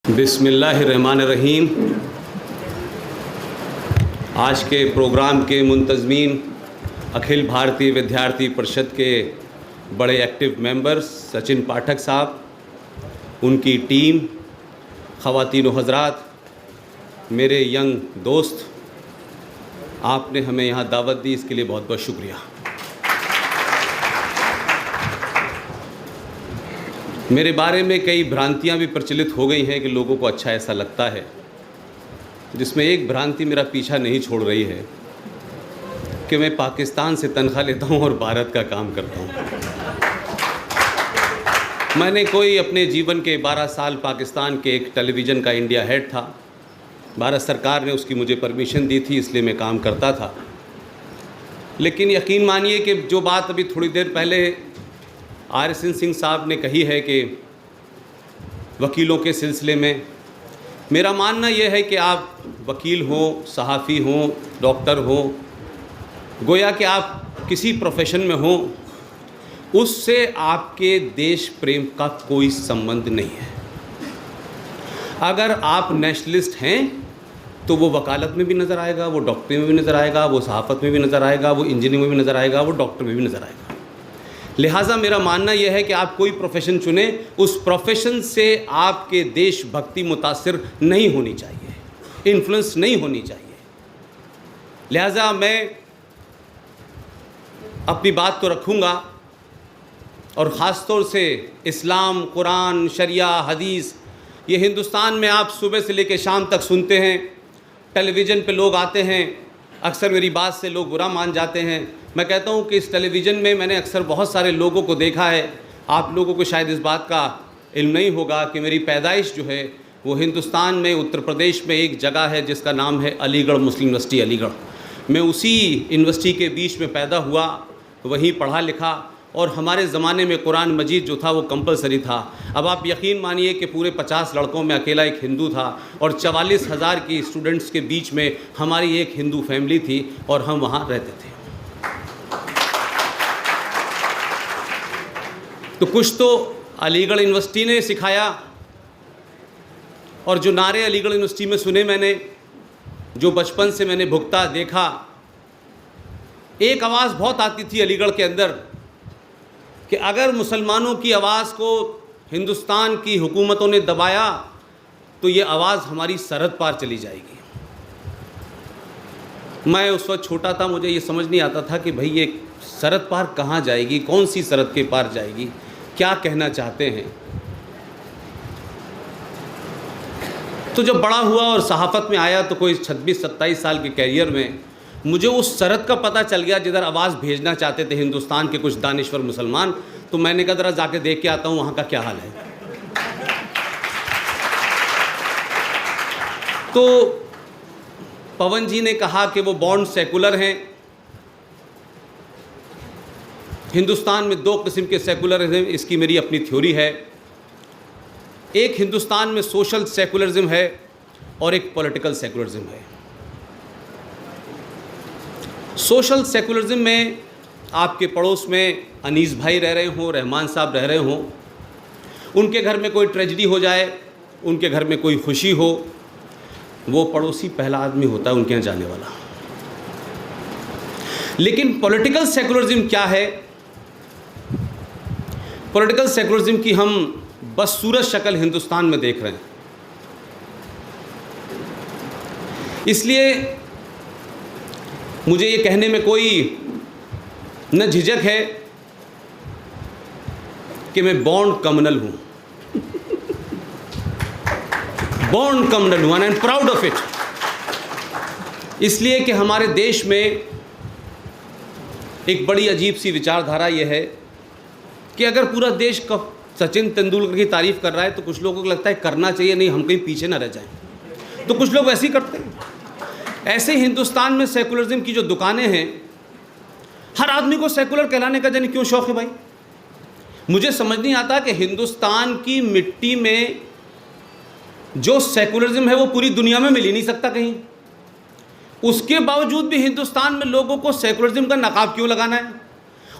बिस्मिल्लाहिर्रहमानिर्रहीम। आज के प्रोग्राम के मुंतज़मीन अखिल भारतीय विद्यार्थी परिषद के बड़े एक्टिव मेंबर्स सचिन पाठक साहब, उनकी टीम, ख़वातीन व हज़रात, मेरे यंग दोस्त, आपने हमें यहाँ दावत दी, इसके लिए बहुत बहुत शुक्रिया। मेरे बारे में कई भ्रांतियाँ भी प्रचलित हो गई हैं कि लोगों को अच्छा ऐसा लगता है, जिसमें एक भ्रांति मेरा पीछा नहीं छोड़ रही है कि मैं पाकिस्तान से तनख्वाह लेता हूँ और भारत का काम करता हूँ। मैंने कोई अपने जीवन के 12 साल पाकिस्तान के एक टेलीविज़न का इंडिया हेड था। भारत सरकार ने उसकी मुझे परमिशन दी थी, इसलिए मैं काम करता था। लेकिन यकीन मानिए कि जो बात अभी थोड़ी देर पहले RSN सिंह साहब ने कही है कि वकीलों के सिलसिले में, मेरा मानना यह है कि आप वकील हो, सहाफ़ी हो, डॉक्टर हो, गोया कि आप किसी प्रोफेशन में हो, उससे आपके देश प्रेम का कोई संबंध नहीं है। अगर आप नेशनलिस्ट हैं तो वो वकालत में भी नज़र आएगा, वो डॉक्टरी में भी नज़र आएगा, वो सहाफ़त में भी नज़र आएगा, वो इंजीनियरिंग में भी नज़र आएगा, वो डॉक्टर में भी नज़र आएगा। लिहाजा मेरा मानना यह है कि आप कोई प्रोफेशन चुने, उस प्रोफेशन से आपके देशभक्ति मुतासिर नहीं होनी चाहिए, इन्फ्लुएंस नहीं होनी चाहिए। लिहाजा मैं अपनी बात तो रखूँगा, और ख़ास तौर से इस्लाम, कुरान, शरिया, हदीस, ये हिंदुस्तान में आप सुबह से लेकर शाम तक सुनते हैं। टेलीविज़न पे लोग आते हैं, अक्सर मेरी बात से लोग बुरा मान जाते हैं। मैं कहता हूँ कि इस टेलीविज़न में मैंने अक्सर बहुत सारे लोगों को देखा है। आप लोगों को शायद इस बात का इल्म नहीं होगा कि मेरी पैदाइश जो है वो हिंदुस्तान में उत्तर प्रदेश में एक जगह है जिसका नाम है अलीगढ़ मुस्लिम यूनिवर्सिटी अलीगढ़। मैं उसी यूनिवर्सिटी के बीच में पैदा हुआ, वहीं पढ़ा लिखा, और हमारे ज़माने में कुरान मजीद जो था वो कंपलसरी था। अब आप यकीन मानिए कि पूरे 50 लड़कों में अकेला एक हिंदू था, और 44,000 की स्टूडेंट्स के बीच में हमारी एक हिंदू फैमिली थी, और हम वहाँ रहते थे। तो कुछ तो अलीगढ़ यूनिवर्सिटी ने सिखाया, और जो नारे अलीगढ़ यूनिवर्सिटी में सुने मैंने, जो बचपन से मैंने भुगता देखा, एक आवाज़ बहुत आती थी अलीगढ़ के अंदर कि अगर मुसलमानों की आवाज़ को हिंदुस्तान की हुकूमतों ने दबाया तो ये आवाज़ हमारी सरहद पार चली जाएगी। मैं उस वक्त छोटा था, मुझे ये समझ नहीं आता था कि भाई ये सरहद पार कहाँ जाएगी, कौन सी सरहद के पार जाएगी, क्या कहना चाहते हैं। तो जब बड़ा हुआ और सहाफ़त में आया तो कोई 26-27 साल के कैरियर में मुझे उस सरहद का पता चल गया जिधर आवाज़ भेजना चाहते थे हिंदुस्तान के कुछ दानिश्वर मुसलमान। तो मैंने कहा ज़रा जाके देख के आता हूँ वहाँ का क्या हाल है। तो पवन जी ने कहा कि वो बॉन्ड सेकुलर हैं। हिंदुस्तान में 2 किस्म के सेकुलरिज्म, इसकी मेरी अपनी थ्योरी है। एक हिंदुस्तान में सोशल सेकुलरिज्म है और एक पॉलिटिकल सेकुलरिज्म है। सोशल सेकुलरिज्म में आपके पड़ोस में अनीस भाई रह रहे हों, रहमान साहब रह रहे हों, उनके घर में कोई ट्रेजिडी हो जाए, उनके घर में कोई खुशी हो, वो पड़ोसी पहला आदमी होता है उनके यहाँ जाने वाला। लेकिन पॉलिटिकल सेकुलरिज्म क्या है? पॉलिटिकल सेकुलरिज्म की हम बस सूरत शक्ल हिंदुस्तान में देख रहे हैं। इसलिए मुझे ये कहने में कोई न झिझक है कि मैं बॉन्ड कम्युनल हूँ, बॉन्ड कम्युनल हूँ, and I am proud of it. इसलिए कि हमारे देश में एक बड़ी अजीब सी विचारधारा ये है कि अगर पूरा देश का सचिन तेंदुलकर की तारीफ़ कर रहा है तो कुछ लोगों को लगता है करना चाहिए, नहीं हम कहीं पीछे ना रह जाएं, तो कुछ लोग ऐसे ही करते हैं। ऐसे हिंदुस्तान में सेकुलरिज्म की जो दुकानें हैं, हर आदमी को सेकुलर कहलाने का जाने क्यों शौक़ है भाई। मुझे समझ नहीं आता कि हिंदुस्तान की मिट्टी में जो सेकुलरिज्म है वो पूरी दुनिया में मिल ही नहीं सकता कहीं। उसके बावजूद भी हिंदुस्तान में लोगों को सेकुलरिज्म का नकाब क्यों लगाना है,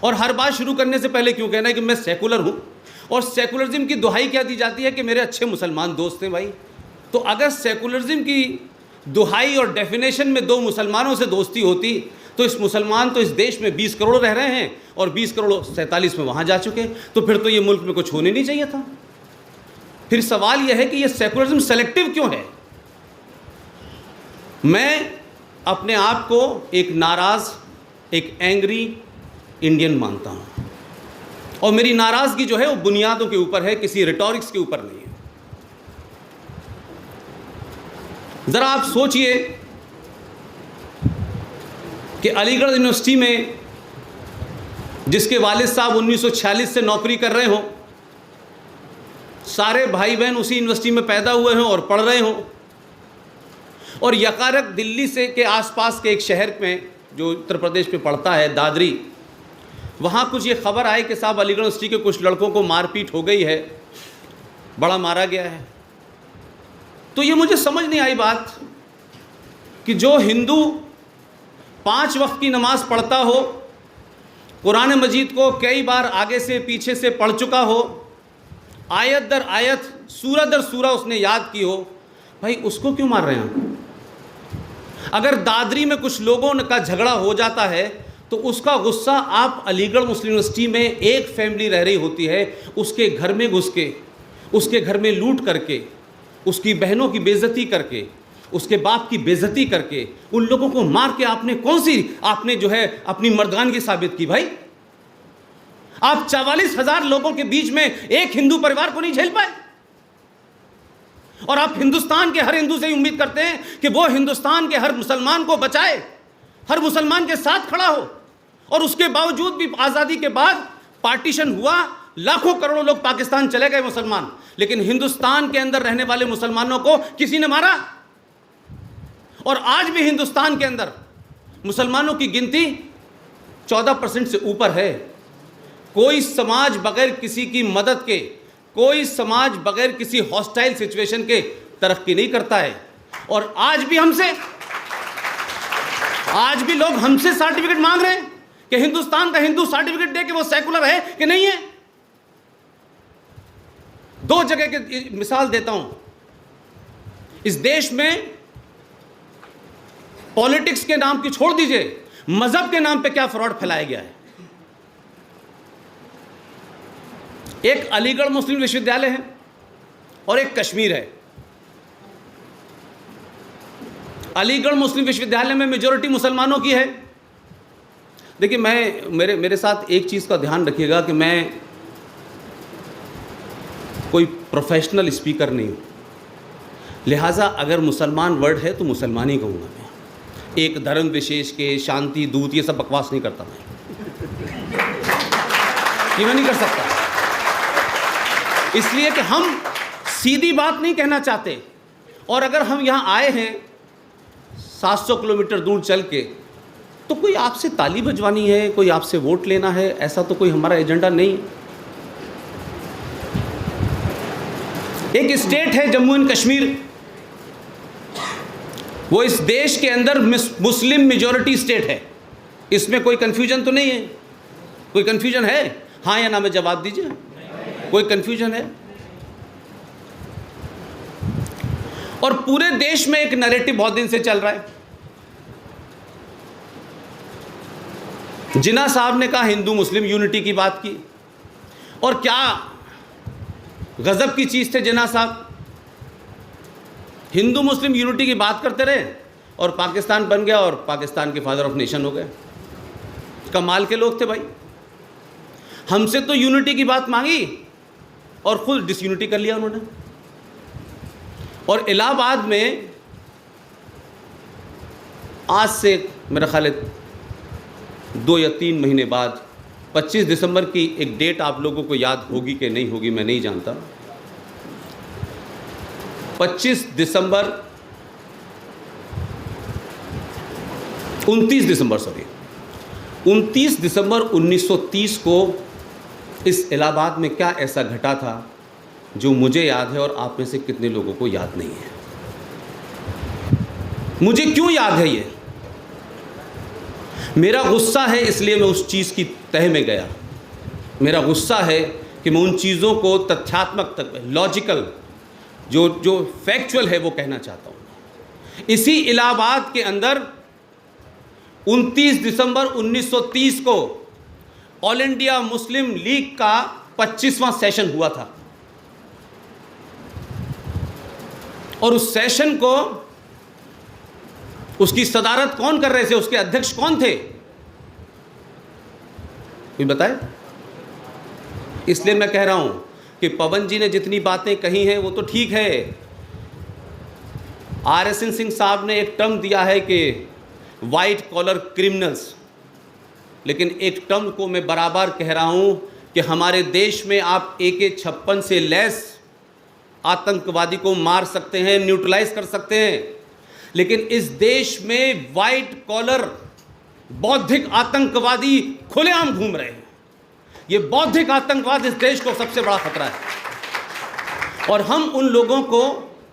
और हर बात शुरू करने से पहले क्यों कहना है कि मैं सेकुलर हूँ, और सेकुलरिज्म की दुहाई क्या दी जाती है कि मेरे अच्छे मुसलमान दोस्त हैं भाई, तो अगर सेकुलरिज्म की दुहाई और डेफिनेशन में दो मुसलमानों से दोस्ती होती तो इस मुसलमान तो इस देश में 20 करोड़ रह रहे हैं और 20 करोड़ 47 में वहाँ जा चुके, तो फिर तो ये मुल्क में कुछ होने नहीं चाहिए था। फिर सवाल यह है कि ये सेकुलरिज्म सेलेक्टिव क्यों है। मैं अपने आप को एक नाराज़, एक एंग्री इंडियन मानता हूँ, और मेरी नाराज़गी जो है वो बुनियादों के ऊपर है, किसी रिटॉरिक्स के ऊपर नहीं है। ज़रा आप सोचिए कि अलीगढ़ यूनिवर्सिटी में जिसके वालिद साहब 1946 से नौकरी कर रहे हों, सारे भाई बहन उसी यूनिवर्सिटी में पैदा हुए हों और पढ़ रहे हों, और यकारक दिल्ली से के आसपास के एक शहर में जो उत्तर प्रदेश में पड़ता है, दादरी, वहाँ कुछ ये खबर आई कि साहब अलीगढ़ यूनिवर्सिटी के कुछ लड़कों को मारपीट हो गई है, बड़ा मारा गया है। तो ये मुझे समझ नहीं आई बात कि जो हिंदू 5 वक्त की नमाज पढ़ता हो, कुरान मजीद को कई बार आगे से पीछे से पढ़ चुका हो, आयत दर आयत सूरह दर सूरह उसने याद की हो, भाई उसको क्यों मार रहे हैं? अगर दादरी में कुछ लोगों का झगड़ा हो जाता है तो उसका गुस्सा आप अलीगढ़ मुस्लिम यूनिवर्सिटी में एक फैमिली रह रही होती है, उसके घर में घुस के, उसके घर में लूट करके, उसकी बहनों की बेइज्जती करके, उसके बाप की बेइज्जती करके, उन लोगों को मार के आपने जो है अपनी मर्दानगी साबित की। भाई आप 44,000 लोगों के बीच में एक हिंदू परिवार को नहीं झेल पाए, और आप हिंदुस्तान के हर हिंदू से उम्मीद करते हैं कि वो हिंदुस्तान के हर मुसलमान को बचाए, हर मुसलमान के साथ खड़ा हो। और उसके बावजूद भी आज़ादी के बाद पार्टीशन हुआ, लाखों करोड़ों लोग पाकिस्तान चले गए मुसलमान, लेकिन हिंदुस्तान के अंदर रहने वाले मुसलमानों को किसी ने मारा। और आज भी हिंदुस्तान के अंदर मुसलमानों की गिनती 14% से ऊपर है। कोई समाज बगैर किसी की मदद के, कोई समाज बगैर किसी हॉस्टाइल सिचुएशन के तरक्की नहीं करता है। और आज भी लोग हमसे सर्टिफिकेट मांग रहे हैं कि हिंदुस्तान का हिंदू सर्टिफिकेट दे कि वो सेकुलर है कि नहीं है। 2 जगह की मिसाल देता हूं। इस देश में पॉलिटिक्स के नाम की छोड़ दीजिए, मजहब के नाम पे क्या फ्रॉड फैलाया गया है। एक अलीगढ़ मुस्लिम विश्वविद्यालय है और एक कश्मीर है। अलीगढ़ मुस्लिम विश्वविद्यालय में मेजॉरिटी मुसलमानों की है। देखिए, मेरे साथ एक चीज़ का ध्यान रखिएगा कि मैं कोई प्रोफेशनल स्पीकर नहीं हूँ, लिहाजा अगर मुसलमान वर्ड है तो मुसलमान ही कहूँगा मैं। एक धर्म विशेष के, शांति दूत, ये सब बकवास नहीं करता मैं, ये मैं नहीं कर सकता। इसलिए कि हम सीधी बात नहीं कहना चाहते, और अगर हम यहाँ आए हैं 700 किलोमीटर दूर चल के, तो कोई आपसे ताली बजवानी है, कोई आपसे वोट लेना है, ऐसा तो कोई हमारा एजेंडा नहीं। एक स्टेट है जम्मू एंड कश्मीर, वो इस देश के अंदर मुस्लिम मेजॉरिटी स्टेट है। इसमें कोई कंफ्यूजन तो नहीं है? कोई कंफ्यूजन है? हाँ या ना में जवाब दीजिए। कोई कंफ्यूजन है? और पूरे देश में एक नैरेटिव बहुत दिन से चल रहा है। जिन्ना साहब ने कहा हिंदू मुस्लिम यूनिटी की बात की, और क्या गजब की चीज़ थे जिन्ना साहब, हिंदू मुस्लिम यूनिटी की बात करते रहे और पाकिस्तान बन गया और पाकिस्तान के फादर ऑफ नेशन हो गए। कमाल के लोग थे भाई। हमसे तो यूनिटी की बात मांगी और खुद डिसयूनिटी कर लिया उन्होंने। और इलाहाबाद में आज से मेरा ख्याल है 2 या 3 महीने बाद 25 दिसंबर की एक डेट आप लोगों को याद होगी कि नहीं होगी मैं नहीं जानता। 29 दिसंबर 29 दिसंबर 1930 को इस इलाहाबाद में क्या ऐसा घटा था जो मुझे याद है और आप में से कितने लोगों को याद नहीं है। मुझे क्यों याद है ये? मेरा गुस्सा है, इसलिए मैं उस चीज़ की तह में गया। मेरा गुस्सा है कि मैं उन चीज़ों को तथ्यात्मक तक, लॉजिकल जो जो फैक्चुअल है वो कहना चाहता हूँ। इसी इलाहाबाद के अंदर 29 दिसंबर 1930 को ऑल इंडिया मुस्लिम लीग का 25वां सेशन हुआ था, और उस सेशन को उसकी सदारत कौन कर रहे थे, उसके अध्यक्ष कौन थे, कोई बताए? इसलिए मैं कह रहा हूं कि पवन जी ने जितनी बातें कही हैं वो तो ठीक है। RSN सिंह साहब ने एक टर्म दिया है कि वाइट कॉलर क्रिमिनल्स, लेकिन एक टर्म को मैं बराबर कह रहा हूं कि हमारे देश में आप AK-56 से लैस आतंकवादी को मार सकते हैं, न्यूट्रलाइज कर सकते हैं, लेकिन इस देश में वाइट कॉलर बौद्धिक आतंकवादी खुलेआम घूम रहे हैं। ये बौद्धिक आतंकवाद इस देश को सबसे बड़ा खतरा है, और हम उन लोगों को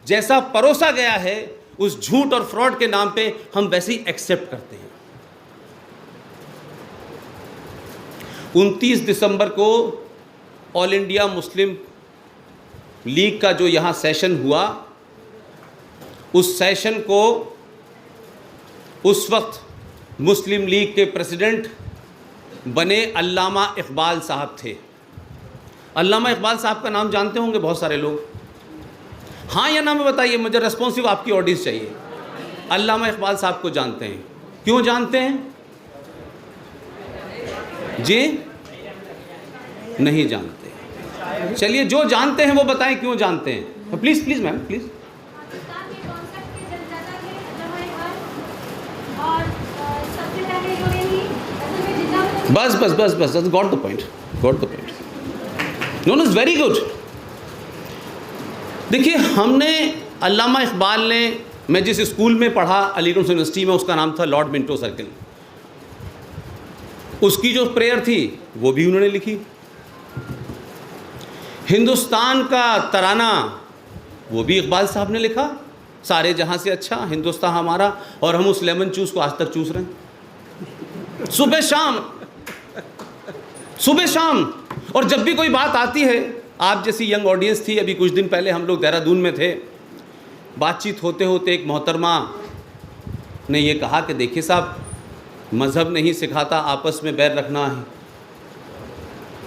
जैसा परोसा गया है उस झूठ और फ्रॉड के नाम पे हम वैसे ही एक्सेप्ट करते हैं। 29 दिसंबर को ऑल इंडिया मुस्लिम लीग का जो यहाँ सेशन हुआ, उस सेशन को उस वक्त मुस्लिम लीग के प्रेसिडेंट बने अल्लामा इकबाल साहब थे। अल्लामा इकबाल साहब का नाम जानते होंगे बहुत सारे लोग, हाँ या ना में बताइए, मुझे रेस्पॉन्सिव आपकी ऑडियंस चाहिए। अल्लामा इकबाल साहब को जानते हैं, क्यों जानते हैं जी? नहीं जानते। चलिए जो जानते हैं वो बताएं क्यों जानते हैं। Please please ma'am please. बस बस बस बस got the point, got the point. No no is very good. देखिए हमने अल्लामा इकबाल ने, मैं जिस स्कूल में पढ़ा अलीगढ़ यूनिवर्सिटी में, उसका नाम था लॉर्ड मिंटो सर्किल, उसकी जो प्रेयर थी वो भी उन्होंने लिखी। हिंदुस्तान का तराना वो भी इकबाल साहब ने लिखा, सारे जहां से अच्छा हिंदुस्तान हमारा, और हम उस लेमन चूस को आज तक चूस रहे हैं सुबह शाम सुबह शाम। और जब भी कोई बात आती है, आप जैसी यंग ऑडियंस थी, अभी कुछ दिन पहले हम लोग देहरादून में थे, बातचीत होते होते एक मोहतरमा ने ये कहा कि देखिए साहब, मज़हब नहीं सिखाता आपस में बैर रखना है,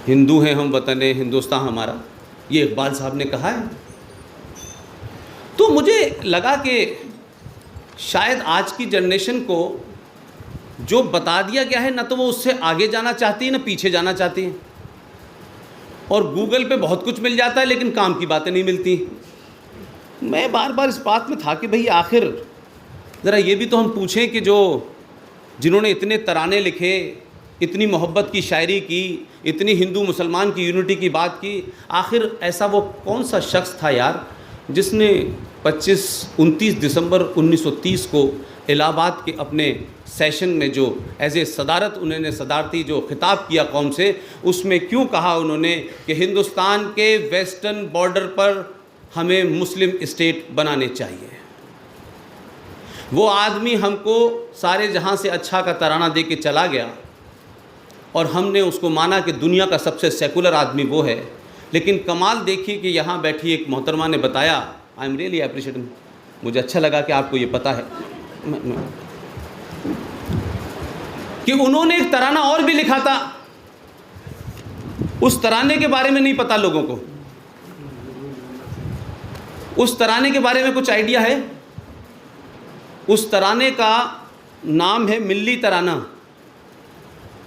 हिंदू हैं हम, वतन है हिंदुस्तान हमारा, ये इकबाल साहब ने कहा है। तो मुझे लगा कि शायद आज की जनरेशन को जो बता दिया गया है, ना तो वो उससे आगे जाना चाहती है ना पीछे जाना चाहती है, और गूगल पे बहुत कुछ मिल जाता है लेकिन काम की बातें नहीं मिलती। मैं बार बार इस बात में था कि भाई आखिर ज़रा ये भी तो हम पूछें कि जो जिन्होंने इतने तराने लिखे, इतनी मोहब्बत की शायरी की, इतनी हिंदू मुसलमान की यूनिटी की बात की, आखिर ऐसा वो कौन सा शख्स था यार जिसने 29 दिसंबर 1930 को इलाहाबाद के अपने सेशन में जो एज ए सदारत उन्होंने सदारती जो खिताब किया कौम से, उसमें क्यों कहा उन्होंने कि हिंदुस्तान के वेस्टर्न बॉर्डर पर हमें मुस्लिम स्टेट बनाने चाहिए। वो आदमी हमको सारे जहां से अच्छा का तराना दे के चला गया, और हमने उसको माना कि दुनिया का सबसे सेकुलर आदमी वो है। लेकिन कमाल देखिए कि यहाँ बैठी एक मोहतरमा ने बताया, आई एम रियली अप्रिशिएटिंग, मुझे अच्छा लगा कि आपको ये पता है कि उन्होंने एक तराना और भी लिखा था, उस तराने के बारे में नहीं पता लोगों को। उस तराने के बारे में कुछ आइडिया है? उस तराने का नाम है मिल्ली तराना।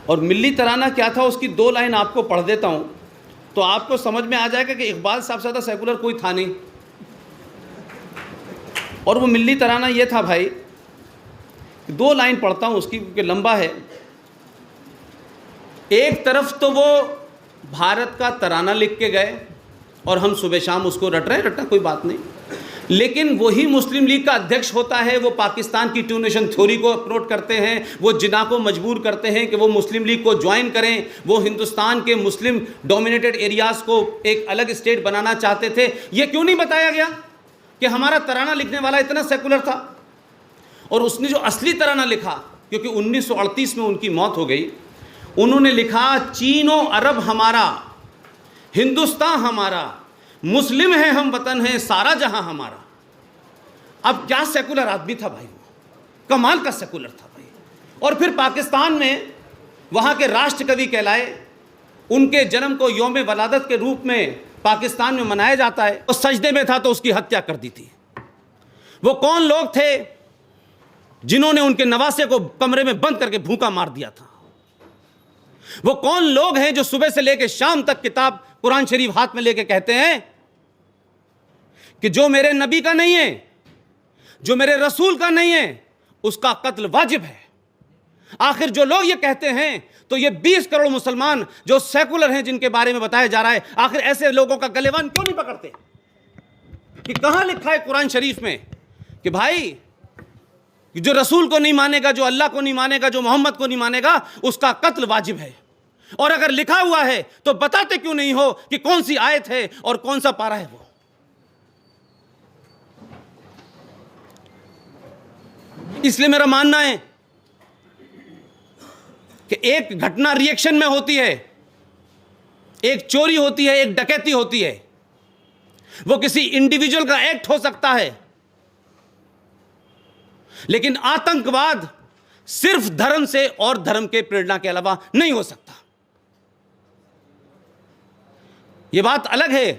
और मिल्ली तराना क्या था, उसकी 2 लाइन आपको पढ़ देता हूं तो आपको समझ में आ जाएगा कि इकबाल साहब से ज़्यादा सेकुलर कोई था नहीं। और वो मिल्ली तराना ये था भाई, 2 लाइन पढ़ता हूँ उसकी क्योंकि लंबा है। एक तरफ तो वो भारत का तराना लिख के गए और हम सुबह शाम उसको रट रहे, रटना कोई बात नहीं, लेकिन वही मुस्लिम लीग का अध्यक्ष होता है, वो पाकिस्तान की 2 नेशन थ्योरी को अप्रोच करते हैं, वो जिन्ना को मजबूर करते हैं कि वो मुस्लिम लीग को ज्वाइन करें, वो हिंदुस्तान के मुस्लिम डोमिनेटेड एरियाज़ को एक अलग स्टेट बनाना चाहते थे। ये क्यों नहीं बताया गया कि हमारा तराना लिखने वाला इतना सेकुलर था? और उसने जो असली तराना लिखा, क्योंकि 1938 में उनकी मौत हो गई, उन्होंने लिखा चीनो अरब हमारा, हिंदुस्तान हमारा, मुस्लिम हैं हम, वतन है सारा जहां हमारा। अब क्या सेकुलर आदमी था भाई, वो कमाल का सेकुलर था भाई। और फिर पाकिस्तान में वहां के राष्ट्र कवि कहलाए, उनके जन्म को यौम वलादत के रूप में पाकिस्तान में मनाया जाता है। वो सजदे में था तो उसकी हत्या कर दी थी। वो कौन लोग थे जिन्होंने उनके नवासे को कमरे में बंद करके भूखा मार दिया था? वो कौन लोग हैं जो सुबह से लेकर शाम तक किताब कुरान शरीफ हाथ में लेके कहते हैं कि जो मेरे नबी का नहीं है, जो मेरे रसूल का नहीं है, उसका कत्ल वाजिब है। आखिर जो लोग ये कहते हैं, तो ये 20 करोड़ मुसलमान जो सेकुलर हैं, जिनके बारे में बताया जा रहा है, आखिर ऐसे लोगों का गलेवान क्यों नहीं पकड़ते? कि कहां लिखा है कुरान शरीफ में कि भाई जो रसूल को नहीं मानेगा, जो अल्लाह को नहीं मानेगा, जो मोहम्मद को नहीं मानेगा, उसका कत्ल वाजिब है? और अगर लिखा हुआ है तो बताते क्यों नहीं हो कि कौन सी आयत है और कौन सा पारा है वो? इसलिए मेरा मानना है कि एक घटना रिएक्शन में होती है, एक चोरी होती है, एक डकैती होती है, वो किसी इंडिविजुअल का एक्ट हो सकता है, लेकिन आतंकवाद सिर्फ धर्म से और धर्म के प्रेरणा के अलावा नहीं हो सकता। यह बात अलग है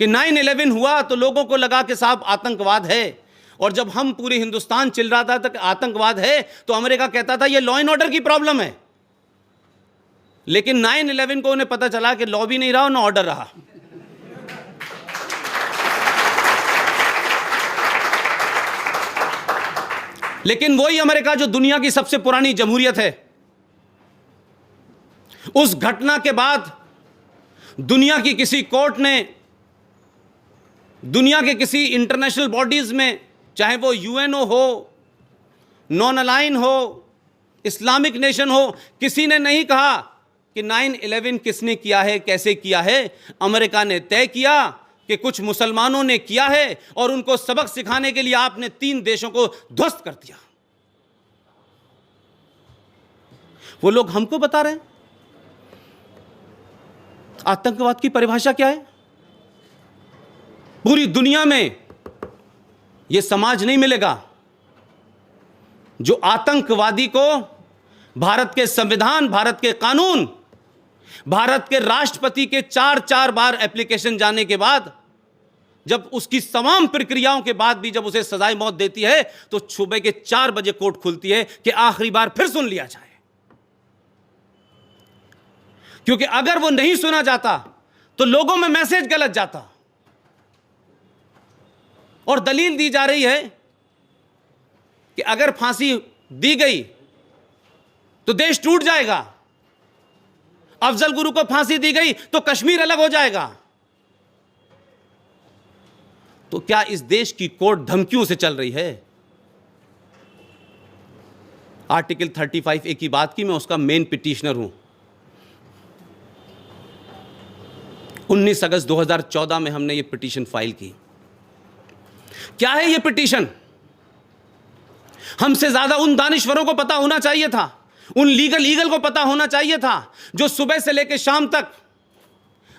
कि 9/11 हुआ तो लोगों को लगा कि साहब आतंकवाद है, और जब हम पूरे हिंदुस्तान चिल रहा था कि आतंकवाद है, तो अमेरिका कहता था यह लॉ एंड ऑर्डर की प्रॉब्लम है। लेकिन 9/11 को उन्हें पता चला कि लॉ भी नहीं रहा, ना ऑर्डर रहा। लेकिन वही अमेरिका जो दुनिया की सबसे पुरानी जमहूरियत है, उस घटना के बाद दुनिया की किसी कोर्ट ने, दुनिया के किसी इंटरनेशनल बॉडीज में, चाहे वो यूएनओ हो, नॉन अलाइन हो, इस्लामिक नेशन हो, किसी ने नहीं कहा कि 9/11 किसने किया है, कैसे किया है। अमेरिका ने तय किया कि कुछ मुसलमानों ने किया है, और उनको सबक सिखाने के लिए आपने 3 देशों को ध्वस्त कर दिया। वो लोग हमको बता रहे हैं आतंकवाद की परिभाषा क्या है। पूरी दुनिया में यह समाज नहीं मिलेगा जो आतंकवादी को भारत के संविधान, भारत के कानून, भारत के राष्ट्रपति के 4 बार एप्लीकेशन जाने के बाद, जब उसकी तमाम प्रक्रियाओं के बाद भी जब उसे सजाए मौत देती है, तो सुबह के 4 बजे कोर्ट खुलती है कि आखिरी बार फिर सुन लिया जाए। क्योंकि अगर वो नहीं सुना जाता तो लोगों में मैसेज गलत जाता। और दलील दी जा रही है कि अगर फांसी दी गई तो देश टूट जाएगा, अफजल गुरु को फांसी दी गई तो कश्मीर अलग हो जाएगा। तो क्या इस देश की कोर्ट धमकियों से चल रही है? आर्टिकल 35A की बात की, मैं उसका मेन पिटिशनर हूं। 19 अगस्त 2014 में हमने ये पिटीशन फाइल की। क्या है ये पिटीशन? हमसे ज्यादा उन दानिश्वरों को पता होना चाहिए था, उन लीगल को पता होना चाहिए था, जो सुबह से लेकर शाम तक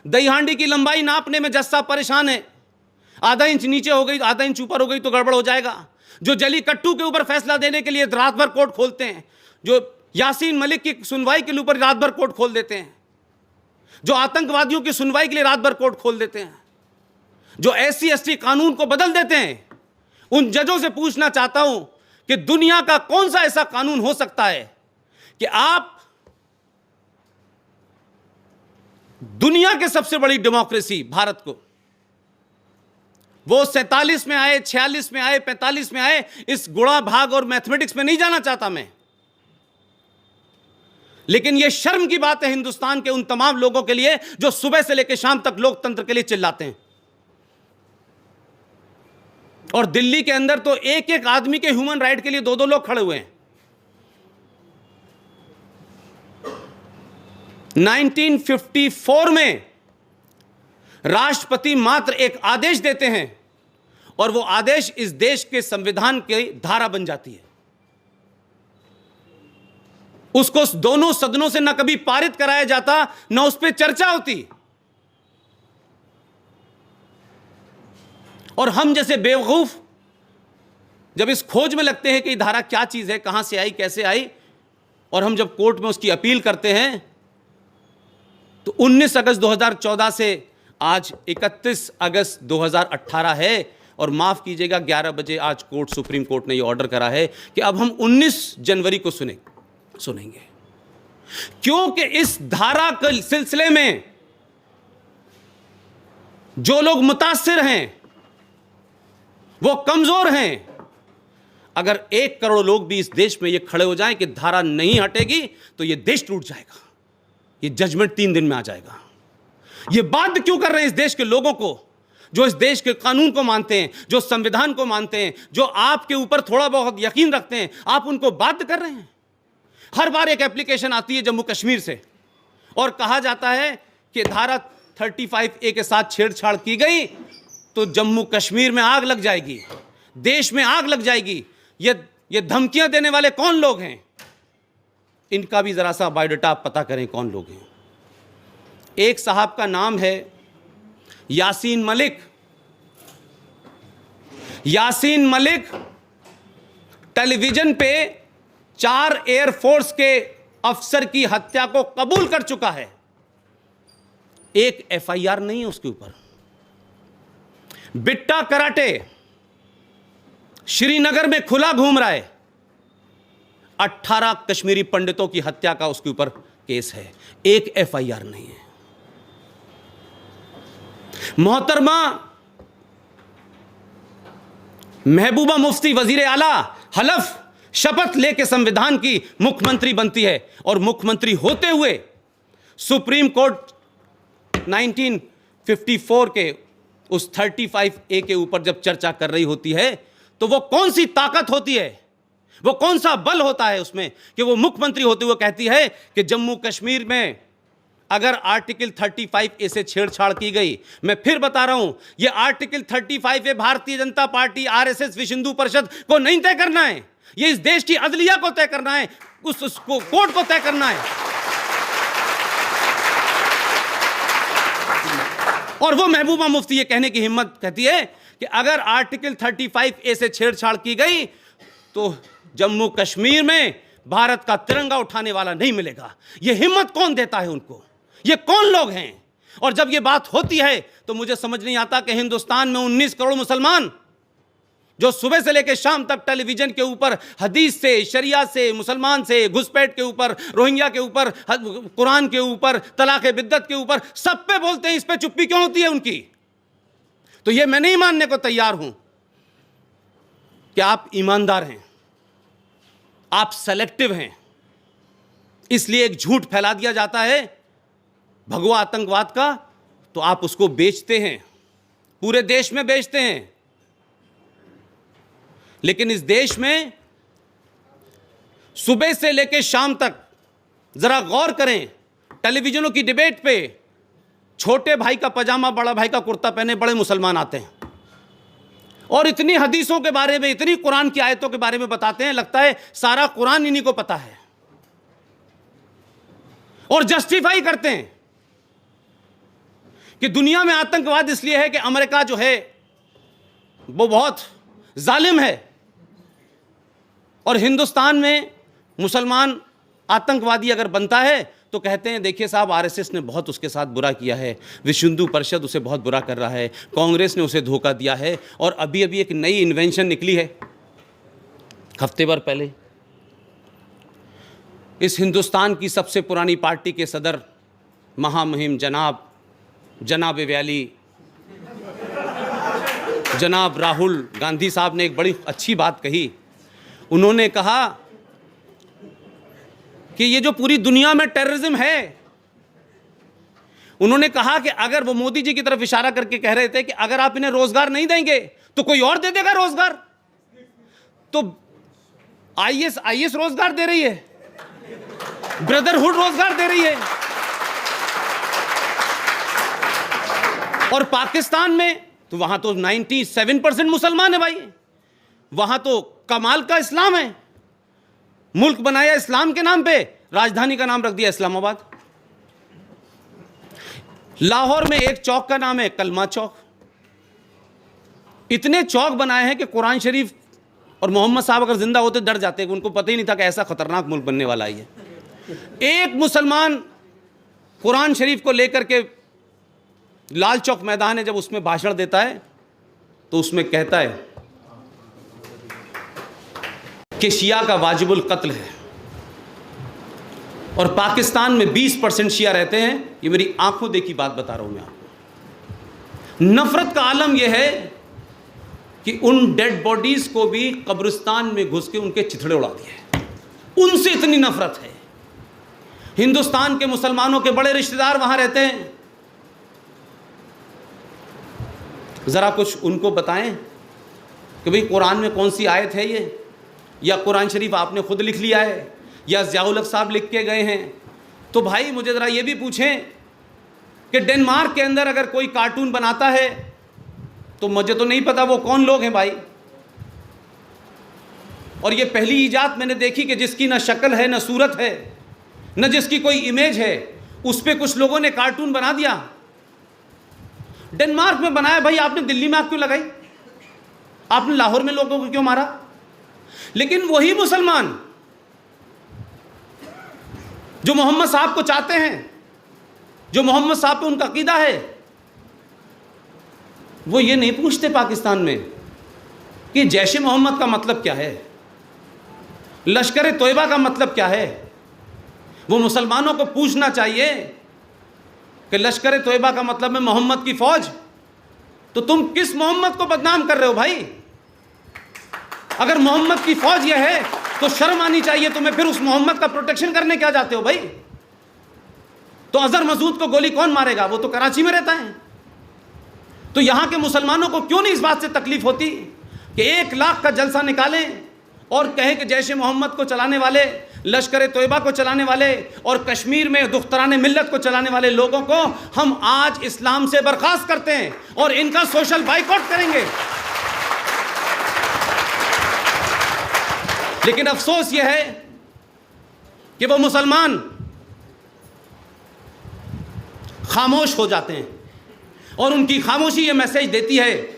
दही हांडी की लंबाई नापने में जस्सा परेशान है। आधा इंच नीचे हो गई, आधा इंच ऊपर हो गई तो गड़बड़ हो जाएगा। जो जली कट्टू के ऊपर फैसला देने के लिए रात भर कोर्ट खोलते हैं, जो यासीन मलिक की सुनवाई के ऊपर रात भर कोर्ट खोल देते हैं, जो आतंकवादियों की सुनवाई के लिए रात भर कोर्ट खोल देते हैं, जो SC/ST कानून को बदल देते हैं, उन जजों से पूछना चाहता हूं कि दुनिया का कौन सा ऐसा कानून हो सकता है कि आप दुनिया के सबसे बड़ी डेमोक्रेसी भारत को, वो 47 में आए, 46 में आए, 45 में आए, इस गुणा भाग और मैथमेटिक्स में नहीं जाना चाहता मैं, लेकिन यह शर्म की बात है हिंदुस्तान के उन तमाम लोगों के लिए जो सुबह से लेकर शाम तक लोकतंत्र के लिए चिल्लाते हैं। और दिल्ली के अंदर तो एक एक आदमी के ह्यूमन राइट के लिए 2-2 लोग खड़े हुए हैं। 1954 में राष्ट्रपति मात्र एक आदेश देते हैं और वो आदेश इस देश के संविधान की धारा बन जाती है। उसको दोनों सदनों से न कभी पारित कराया जाता, न उस पर चर्चा होती। और हम जैसे बेवकूफ जब इस खोज में लगते हैं कि धारा क्या चीज है, कहां से आई, कैसे आई, और हम जब कोर्ट में उसकी अपील करते हैं, तो 19 अगस्त 2014 से आज 31 अगस्त 2018 है, और माफ कीजिएगा 11 बजे आज सुप्रीम कोर्ट ने यह ऑर्डर करा है कि अब हम 19 जनवरी को सुनेंगे, क्योंकि इस धारा के सिलसिले में जो लोग मुतासिर हैं वो कमजोर हैं। अगर 1 करोड़ लोग भी इस देश में ये खड़े हो जाएं कि धारा नहीं हटेगी तो ये देश टूट जाएगा, ये जजमेंट 3 दिन में आ जाएगा। ये बाध्य क्यों कर रहे हैं इस देश के लोगों को, जो इस देश के कानून को मानते हैं, जो संविधान को मानते हैं, जो आपके ऊपर थोड़ा बहुत यकीन रखते हैं, आप उनको बाध्य कर रहे हैं। हर बार एक एप्लीकेशन आती है जम्मू कश्मीर से और कहा जाता है कि धारा 35A के साथ छेड़छाड़ की गई तो जम्मू कश्मीर में आग लग जाएगी, देश में आग लग जाएगी। ये धमकियां देने वाले कौन लोग हैं, इनका भी जरा सा बायोडाटा आप पता करें कौन लोग हैं। एक साहब का नाम है यासीन मलिक। यासीन मलिक टेलीविजन पे 4 एयरफोर्स के अफसर की हत्या को कबूल कर चुका है, एक FIR नहीं है उसके ऊपर। बिट्टा कराटे श्रीनगर में खुला घूम रहा है, 18 कश्मीरी पंडितों की हत्या का उसके ऊपर केस है, एक FIR नहीं है। मोहतरमा महबूबा मुफ्ती वजीर आला हलफ शपथ लेके संविधान की मुख्यमंत्री बनती है, और मुख्यमंत्री होते हुए सुप्रीम कोर्ट 1954 के उस 35A के ऊपर जब चर्चा कर रही होती है, तो वो कौन सी ताकत होती है, वो कौन सा बल होता है उसमें कि वो मुख्यमंत्री होते हुए कहती है कि जम्मू कश्मीर में अगर आर्टिकल 35A से छेड़छाड़ की गई, मैं फिर बता रहा हूं, ये article 35A Bharatiya Janata party, RSS, विश्व हिंदू परिषद को नहीं तय करना है, ये इस देश की अदलिया को तय करना है, उसको कोर्ट को तय करना है। और वो महबूबा मुफ्ती ये कहने की हिम्मत कहती है कि अगर आर्टिकल 35A से छेड़छाड़ की गई तो जम्मू कश्मीर में भारत का तिरंगा उठाने वाला नहीं मिलेगा। ये हिम्मत कौन देता है उनको, ये कौन लोग हैं? और जब ये बात होती है तो मुझे समझ नहीं आता कि हिंदुस्तान में 19 करोड़ मुसलमान जो सुबह से लेकर शाम तक टेलीविजन के ऊपर हदीस से, शरिया से, मुसलमान से, घुसपैठ के ऊपर, रोहिंग्या के ऊपर, कुरान के ऊपर, तलाक़ बिद्दत के ऊपर, सब पे बोलते हैं, इस पे चुप्पी क्यों होती है उनकी? तो ये मैं नहीं मानने को तैयार हूं कि आप ईमानदार हैं, आप सेलेक्टिव हैं, इसलिए एक झूठ फैला दिया जाता है भगवा आतंकवाद का, तो आप उसको बेचते हैं, पूरे देश में बेचते हैं। लेकिन इस देश में सुबह से लेकर शाम तक जरा गौर करें, टेलीविजनों की डिबेट पे छोटे भाई का पजामा, बड़ा भाई का कुर्ता पहने बड़े मुसलमान आते हैं और इतनी हदीसों के बारे में, इतनी कुरान की आयतों के बारे में बताते हैं, लगता है सारा कुरान इन्हीं को पता है, और जस्टिफाई करते हैं कि दुनिया में आतंकवाद इसलिए है कि अमेरिका जो है वो बहुत जालिम है, और हिंदुस्तान में मुसलमान आतंकवादी अगर बनता है तो कहते हैं देखिए साहब, RSS ने बहुत उसके साथ बुरा किया है, विश्व हिंदू परिषद उसे बहुत बुरा कर रहा है, कांग्रेस ने उसे धोखा दिया है। और अभी अभी एक नई इन्वेंशन निकली है, हफ्ते भर पहले, इस हिंदुस्तान की सबसे पुरानी पार्टी के सदर महामहिम जनाब वैली जनाब राहुल गांधी साहब ने एक बड़ी अच्छी बात कही। उन्होंने कहा कि ये जो पूरी दुनिया में टेररिज्म है, उन्होंने कहा कि अगर वो मोदी जी की तरफ इशारा करके कह रहे थे कि अगर आप इन्हें रोजगार नहीं देंगे तो कोई और दे देगा रोजगार, तो IS रोजगार दे रही है, ब्रदरहुड रोजगार दे रही है, और पाकिस्तान में तो वहां तो 97% मुसलमान है भाई, वहां तो कमाल का इस्लाम है, मुल्क बनाया इस्लाम के नाम पे, राजधानी का नाम रख दिया इस्लामाबाद। लाहौर में एक चौक का नाम है कलमा चौक, इतने चौक बनाए हैं कि कुरान शरीफ और मोहम्मद साहब अगर जिंदा होते डर जाते, उनको पता ही नहीं था कि ऐसा खतरनाक मुल्क बनने वाला ही है। एक मुसलमान कुरान शरीफ को लेकर के लाल चौक मैदान है, जब उसमें भाषण देता है तो उसमें कहता है कि शिया का वाजिबुल कत्ल है, और पाकिस्तान में 20% शिया रहते हैं। ये मेरी आंखों देखी बात बता रहा हूं मैं आपको। नफरत का आलम यह है कि उन डेड बॉडीज को भी कब्रिस्तान में घुस के उनके चिथड़े उड़ा दिए, उनसे इतनी नफरत है। हिंदुस्तान के मुसलमानों के बड़े रिश्तेदार वहां रहते हैं, जरा कुछ उनको बताएं कि भाई कुरान में कौन सी आयत है ये, या कुरान शरीफ आपने खुद लिख लिया है, या ज़ियाउल हक साहब लिख के गए हैं। तो भाई मुझे ज़रा ये भी पूछें कि डेनमार्क के अंदर अगर कोई कार्टून बनाता है तो मुझे तो नहीं पता वो कौन लोग हैं भाई। और ये पहली ईजाद मैंने देखी कि जिसकी ना शक्ल है, ना सूरत है, न जिसकी कोई इमेज है, उस पर कुछ लोगों ने कार्टून बना दिया। डेनमार्क में बनाया भाई, आपने दिल्ली में आग क्यों लगाई? आपने लाहौर में लोगों को क्यों मारा? लेकिन वही मुसलमान जो मोहम्मद साहब को चाहते हैं, जो मोहम्मद साहब पे उनका अकीदा है, वो ये नहीं पूछते पाकिस्तान में कि जैश मोहम्मद का मतलब क्या है, लश्कर तोयबा का मतलब क्या है। वो मुसलमानों को पूछना चाहिए कि लश्कर तोयबा का मतलब है मोहम्मद की फौज। तो तुम किस मोहम्मद को बदनाम कर रहे हो भाई? अगर मोहम्मद की फौज यह है तो शर्म आनी चाहिए तुम्हें, फिर उस मोहम्मद का प्रोटेक्शन करने क्या जाते हो भाई? तो अजहर मसूद को गोली कौन मारेगा? वो तो कराची में रहता है। तो यहां के मुसलमानों को क्यों नहीं इस बात से तकलीफ होती कि 1 लाख का जलसा निकालें और कहें कि जैश मोहम्मद को चलाने वाले, लश्कर तोयबा को चलाने वाले और कश्मीर में दुख्तरान मिल्लत को चलाने वाले लोगों को हम आज इस्लाम से बर्खास्त करते हैं और इनका सोशल बाइकआउट करेंगे। लेकिन अफसोस यह है कि वो मुसलमान खामोश हो जाते हैं, और उनकी खामोशी ये मैसेज देती है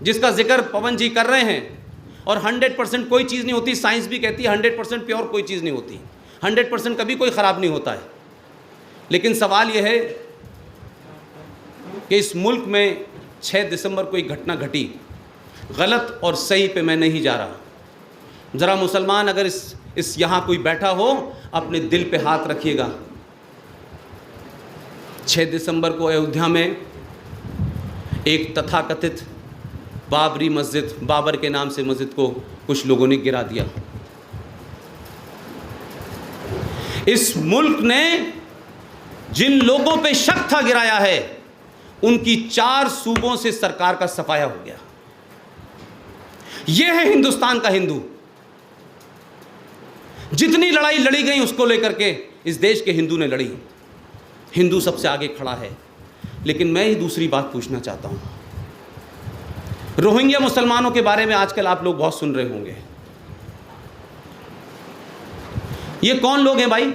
जिसका जिक्र पवन जी कर रहे हैं। और 100% कोई चीज़ नहीं होती, साइंस भी कहती है 100% प्योर कोई चीज़ नहीं होती, 100% कभी कोई ख़राब नहीं होता है। लेकिन सवाल यह है कि इस मुल्क में 6 दिसंबर को एक घटना घटी, गलत और सही पे मैं नहीं जा रहा। ज़रा मुसलमान अगर इस यहाँ कोई बैठा हो, अपने दिल पे हाथ रखिएगा। 6 दिसंबर को अयोध्या में एक तथाकथित बाबरी मस्जिद, बाबर के नाम से मस्जिद को कुछ लोगों ने गिरा दिया। इस मुल्क ने जिन लोगों पे शक था गिराया है, उनकी 4 सूबों से सरकार का सफाया हो गया। यह है हिंदुस्तान का हिंदू। जितनी लड़ाई लड़ी गई उसको लेकर के इस देश के हिंदू ने लड़ी। हिंदू सबसे आगे खड़ा है। लेकिन मैं ही दूसरी बात पूछना चाहता हूं। रोहिंग्या मुसलमानों के बारे में आजकल आप लोग बहुत सुन रहे होंगे। ये कौन लोग हैं भाई?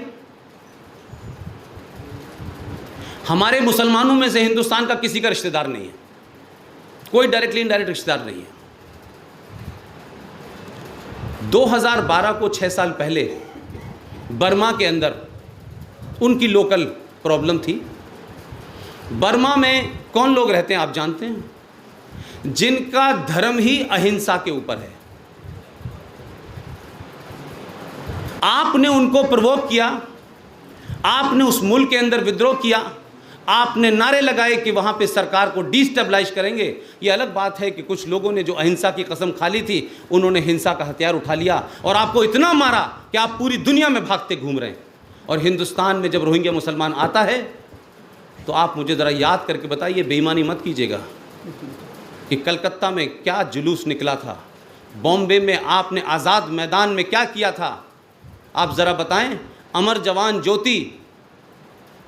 हमारे मुसलमानों में से हिंदुस्तान का किसी का रिश्तेदार नहीं है, कोई डायरेक्टली इनडायरेक्ट रिश्तेदार नहीं है। 2012 को 6 साल पहले बर्मा के अंदर उनकी लोकल प्रॉब्लम थी। बर्मा में कौन लोग रहते हैं आप जानते हैं? जिनका धर्म ही अहिंसा के ऊपर है। आपने उनको प्रवोक किया, आपने उस मुल्क के अंदर विद्रोह किया, आपने नारे लगाए कि वहां पे सरकार को डिस्टेबलाइज करेंगे। ये अलग बात है कि कुछ लोगों ने जो अहिंसा की कसम खा ली थी, उन्होंने हिंसा का हथियार उठा लिया और आपको इतना मारा कि आप पूरी दुनिया में भागते घूम रहे हैं। और हिंदुस्तान में जब रोहिंग्या मुसलमान आता है तो आप मुझे ज़रा याद करके बताइए, बेईमानी मत कीजिएगा, कि कलकत्ता में क्या जुलूस निकला था, बॉम्बे में आपने आज़ाद मैदान में क्या किया था। आप ज़रा बताएं। अमर जवान ज्योति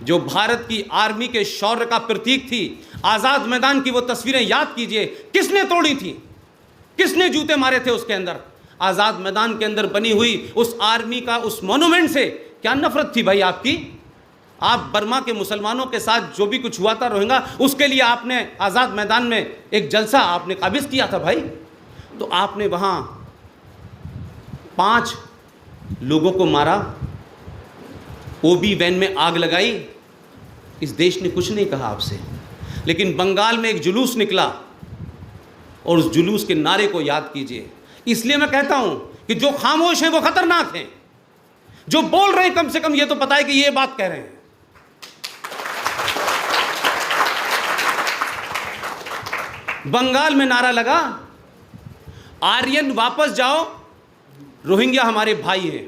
जो भारत की आर्मी के शौर्य का प्रतीक थी, आज़ाद मैदान की वो तस्वीरें याद कीजिए, किसने तोड़ी थी, किसने जूते मारे थे उसके अंदर। आज़ाद मैदान के अंदर बनी हुई उस आर्मी का उस मॉन्यूमेंट से क्या नफरत थी भाई आपकी? आप बर्मा के मुसलमानों के साथ जो भी कुछ हुआ था रोहिंग्या, उसके लिए आपने आज़ाद मैदान में एक जलसा आपने काबिज किया था भाई। तो आपने वहाँ 5 लोगों को मारा, ओबी वैन में आग लगाई, इस देश ने कुछ नहीं कहा आपसे। लेकिन बंगाल में एक जुलूस निकला और उस जुलूस के नारे को याद कीजिए। इसलिए मैं कहता हूं कि जो खामोश हैं वो खतरनाक हैं, जो बोल रहे हैं कम से कम ये तो पता है कि ये बात कह रहे हैं। बंगाल में नारा लगा, आर्यन वापस जाओ, रोहिंग्या हमारे भाई हैं।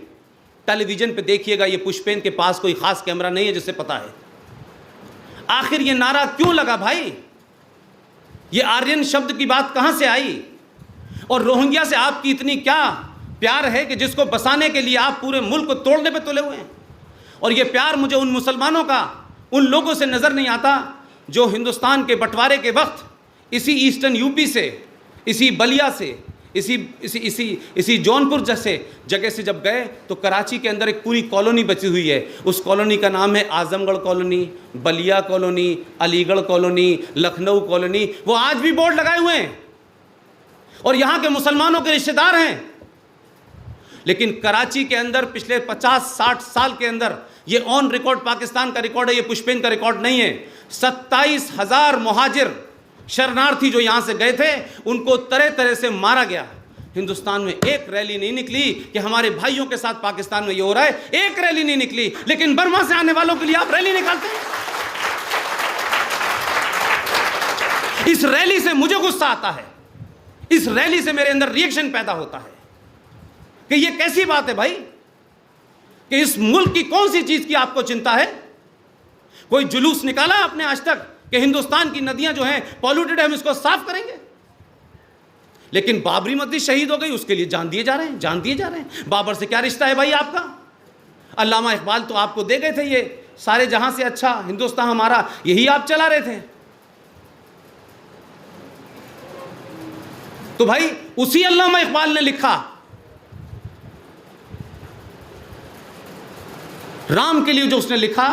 टेलीविजन पे देखिएगा, ये पुष्पेन के पास कोई खास कैमरा नहीं है जिसे पता है। आखिर ये नारा क्यों लगा भाई? ये आर्यन शब्द की बात कहां से आई? और रोहिंग्या से आपकी इतनी क्या प्यार है कि जिसको बसाने के लिए आप पूरे मुल्क को तोड़ने पे तुले हुए हैं? और ये प्यार मुझे उन मुसलमानों का, उन लोगों से नज़र नहीं आता जो हिंदुस्तान के बंटवारे के वक्त इसी ईस्टर्न यूपी से, इसी बलिया से, इसी जौनपुर जैसे जगह से जब गए तो कराची के अंदर एक पूरी कॉलोनी बची हुई है। उस कॉलोनी का नाम है Azamgarh colony, Ballia colony, Aligarh colony, Lucknow colony. वो आज भी बोर्ड लगाए हुए हैं और यहाँ के मुसलमानों के रिश्तेदार हैं। लेकिन कराची के अंदर पिछले 50-60 साल के अंदर, ये ऑन रिकॉर्ड पाकिस्तान का रिकॉर्ड है, ये पुष्पेन का रिकॉर्ड नहीं है, 27,000 मुहाजिर शरणार्थी जो यहां से गए थे उनको तरह तरह से मारा गया। हिंदुस्तान में एक रैली नहीं निकली कि हमारे भाइयों के साथ पाकिस्तान में ये हो रहा है, एक रैली नहीं निकली। लेकिन बर्मा से आने वालों के लिए आप रैली निकालते हैं। इस रैली से मुझे गुस्सा आता है, इस रैली से मेरे अंदर रिएक्शन पैदा होता है कि ये कैसी बात है भाई, कि इस मुल्क की कौन सी चीज की आपको चिंता है? कोई जुलूस निकाला आपने आज तक कि हिंदुस्तान की नदियां जो हैं पॉल्यूटेड है, हम इसको साफ करेंगे? लेकिन बाबरी मस्जिद शहीद हो गई, उसके लिए जान दिए जा रहे हैं, जान दिए जा रहे हैं। बाबर से क्या रिश्ता है भाई आपका? अल्लामा इकबाल तो आपको दे गए थे, ये सारे जहां से अच्छा हिंदुस्तान हमारा, यही आप चला रहे थे। तो भाई उसी अल्लामा इकबाल ने लिखा, राम के लिए जो उसने लिखा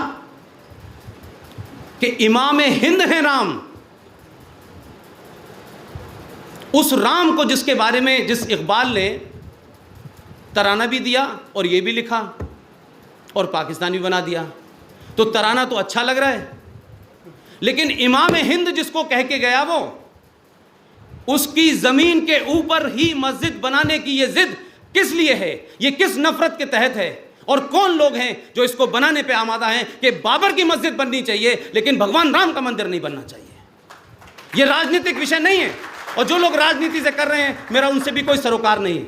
कि इमाम हिंद है राम, उस राम को जिसके बारे में जिस इकबाल ने तराना भी दिया और ये भी लिखा और पाकिस्तान भी बना दिया, तो तराना तो अच्छा लग रहा है, लेकिन इमाम हिंद जिसको कह के गया वो, उसकी ज़मीन के ऊपर ही मस्जिद बनाने की ये जिद किस लिए है? ये किस नफरत के तहत है? और कौन लोग हैं जो इसको बनाने पे आमादा हैं कि बाबर की मस्जिद बननी चाहिए लेकिन भगवान राम का मंदिर नहीं बनना चाहिए? ये राजनीतिक विषय नहीं है, और जो लोग राजनीति से कर रहे हैं मेरा उनसे भी कोई सरोकार नहीं है।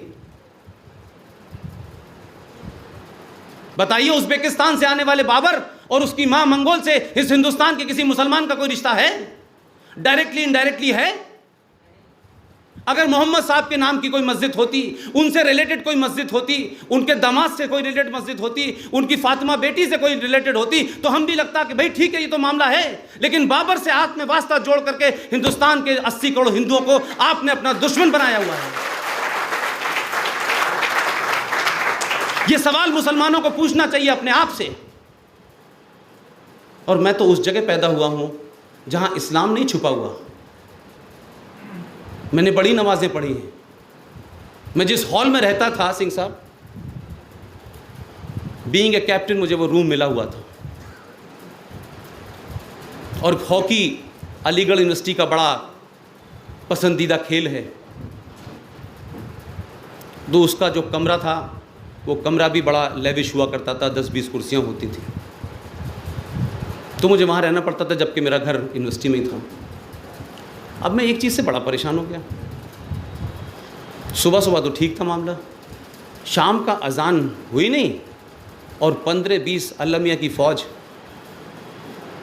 बताइए, उज्बेकिस्तान से आने वाले बाबर और उसकी मां मंगोल से इस हिंदुस्तान के किसी मुसलमान का कोई रिश्ता है? डायरेक्टली इनडायरेक्टली है। अगर मोहम्मद साहब के नाम की कोई मस्जिद होती, उनसे रिलेटेड कोई मस्जिद होती, उनके दामाद से कोई रिलेटेड मस्जिद होती, उनकी फातिमा बेटी से कोई रिलेटेड होती, तो हम भी लगता कि भाई ठीक है, ये तो मामला है। लेकिन बाबर से हाथ में वास्ता जोड़ करके हिंदुस्तान के 80 करोड़ हिंदुओं को आपने अपना दुश्मन बनाया हुआ है। ये सवाल मुसलमानों को पूछना चाहिए अपने आप से। और मैं तो उस जगह पैदा हुआ हूं जहां इस्लाम नहीं छुपा हुआ। मैंने बड़ी नमाजें पढ़ी हैं। मैं जिस हॉल में रहता था सिंह साहब, बीइंग ए कैप्टन, मुझे वो रूम मिला हुआ था। और हॉकी अलीगढ़ यूनिवर्सिटी का बड़ा पसंदीदा खेल है, तो उसका जो कमरा था वो कमरा भी बड़ा लेविश हुआ करता था, 10-20 कुर्सियाँ होती थी। तो मुझे वहाँ रहना पड़ता था, जबकि मेरा घर यूनिवर्सिटी में ही था। अब मैं एक चीज़ से बड़ा परेशान हो गया। सुबह सुबह तो ठीक था मामला, शाम का अजान हुई नहीं और 15-20 अल्लाह मियाँ की फ़ौज,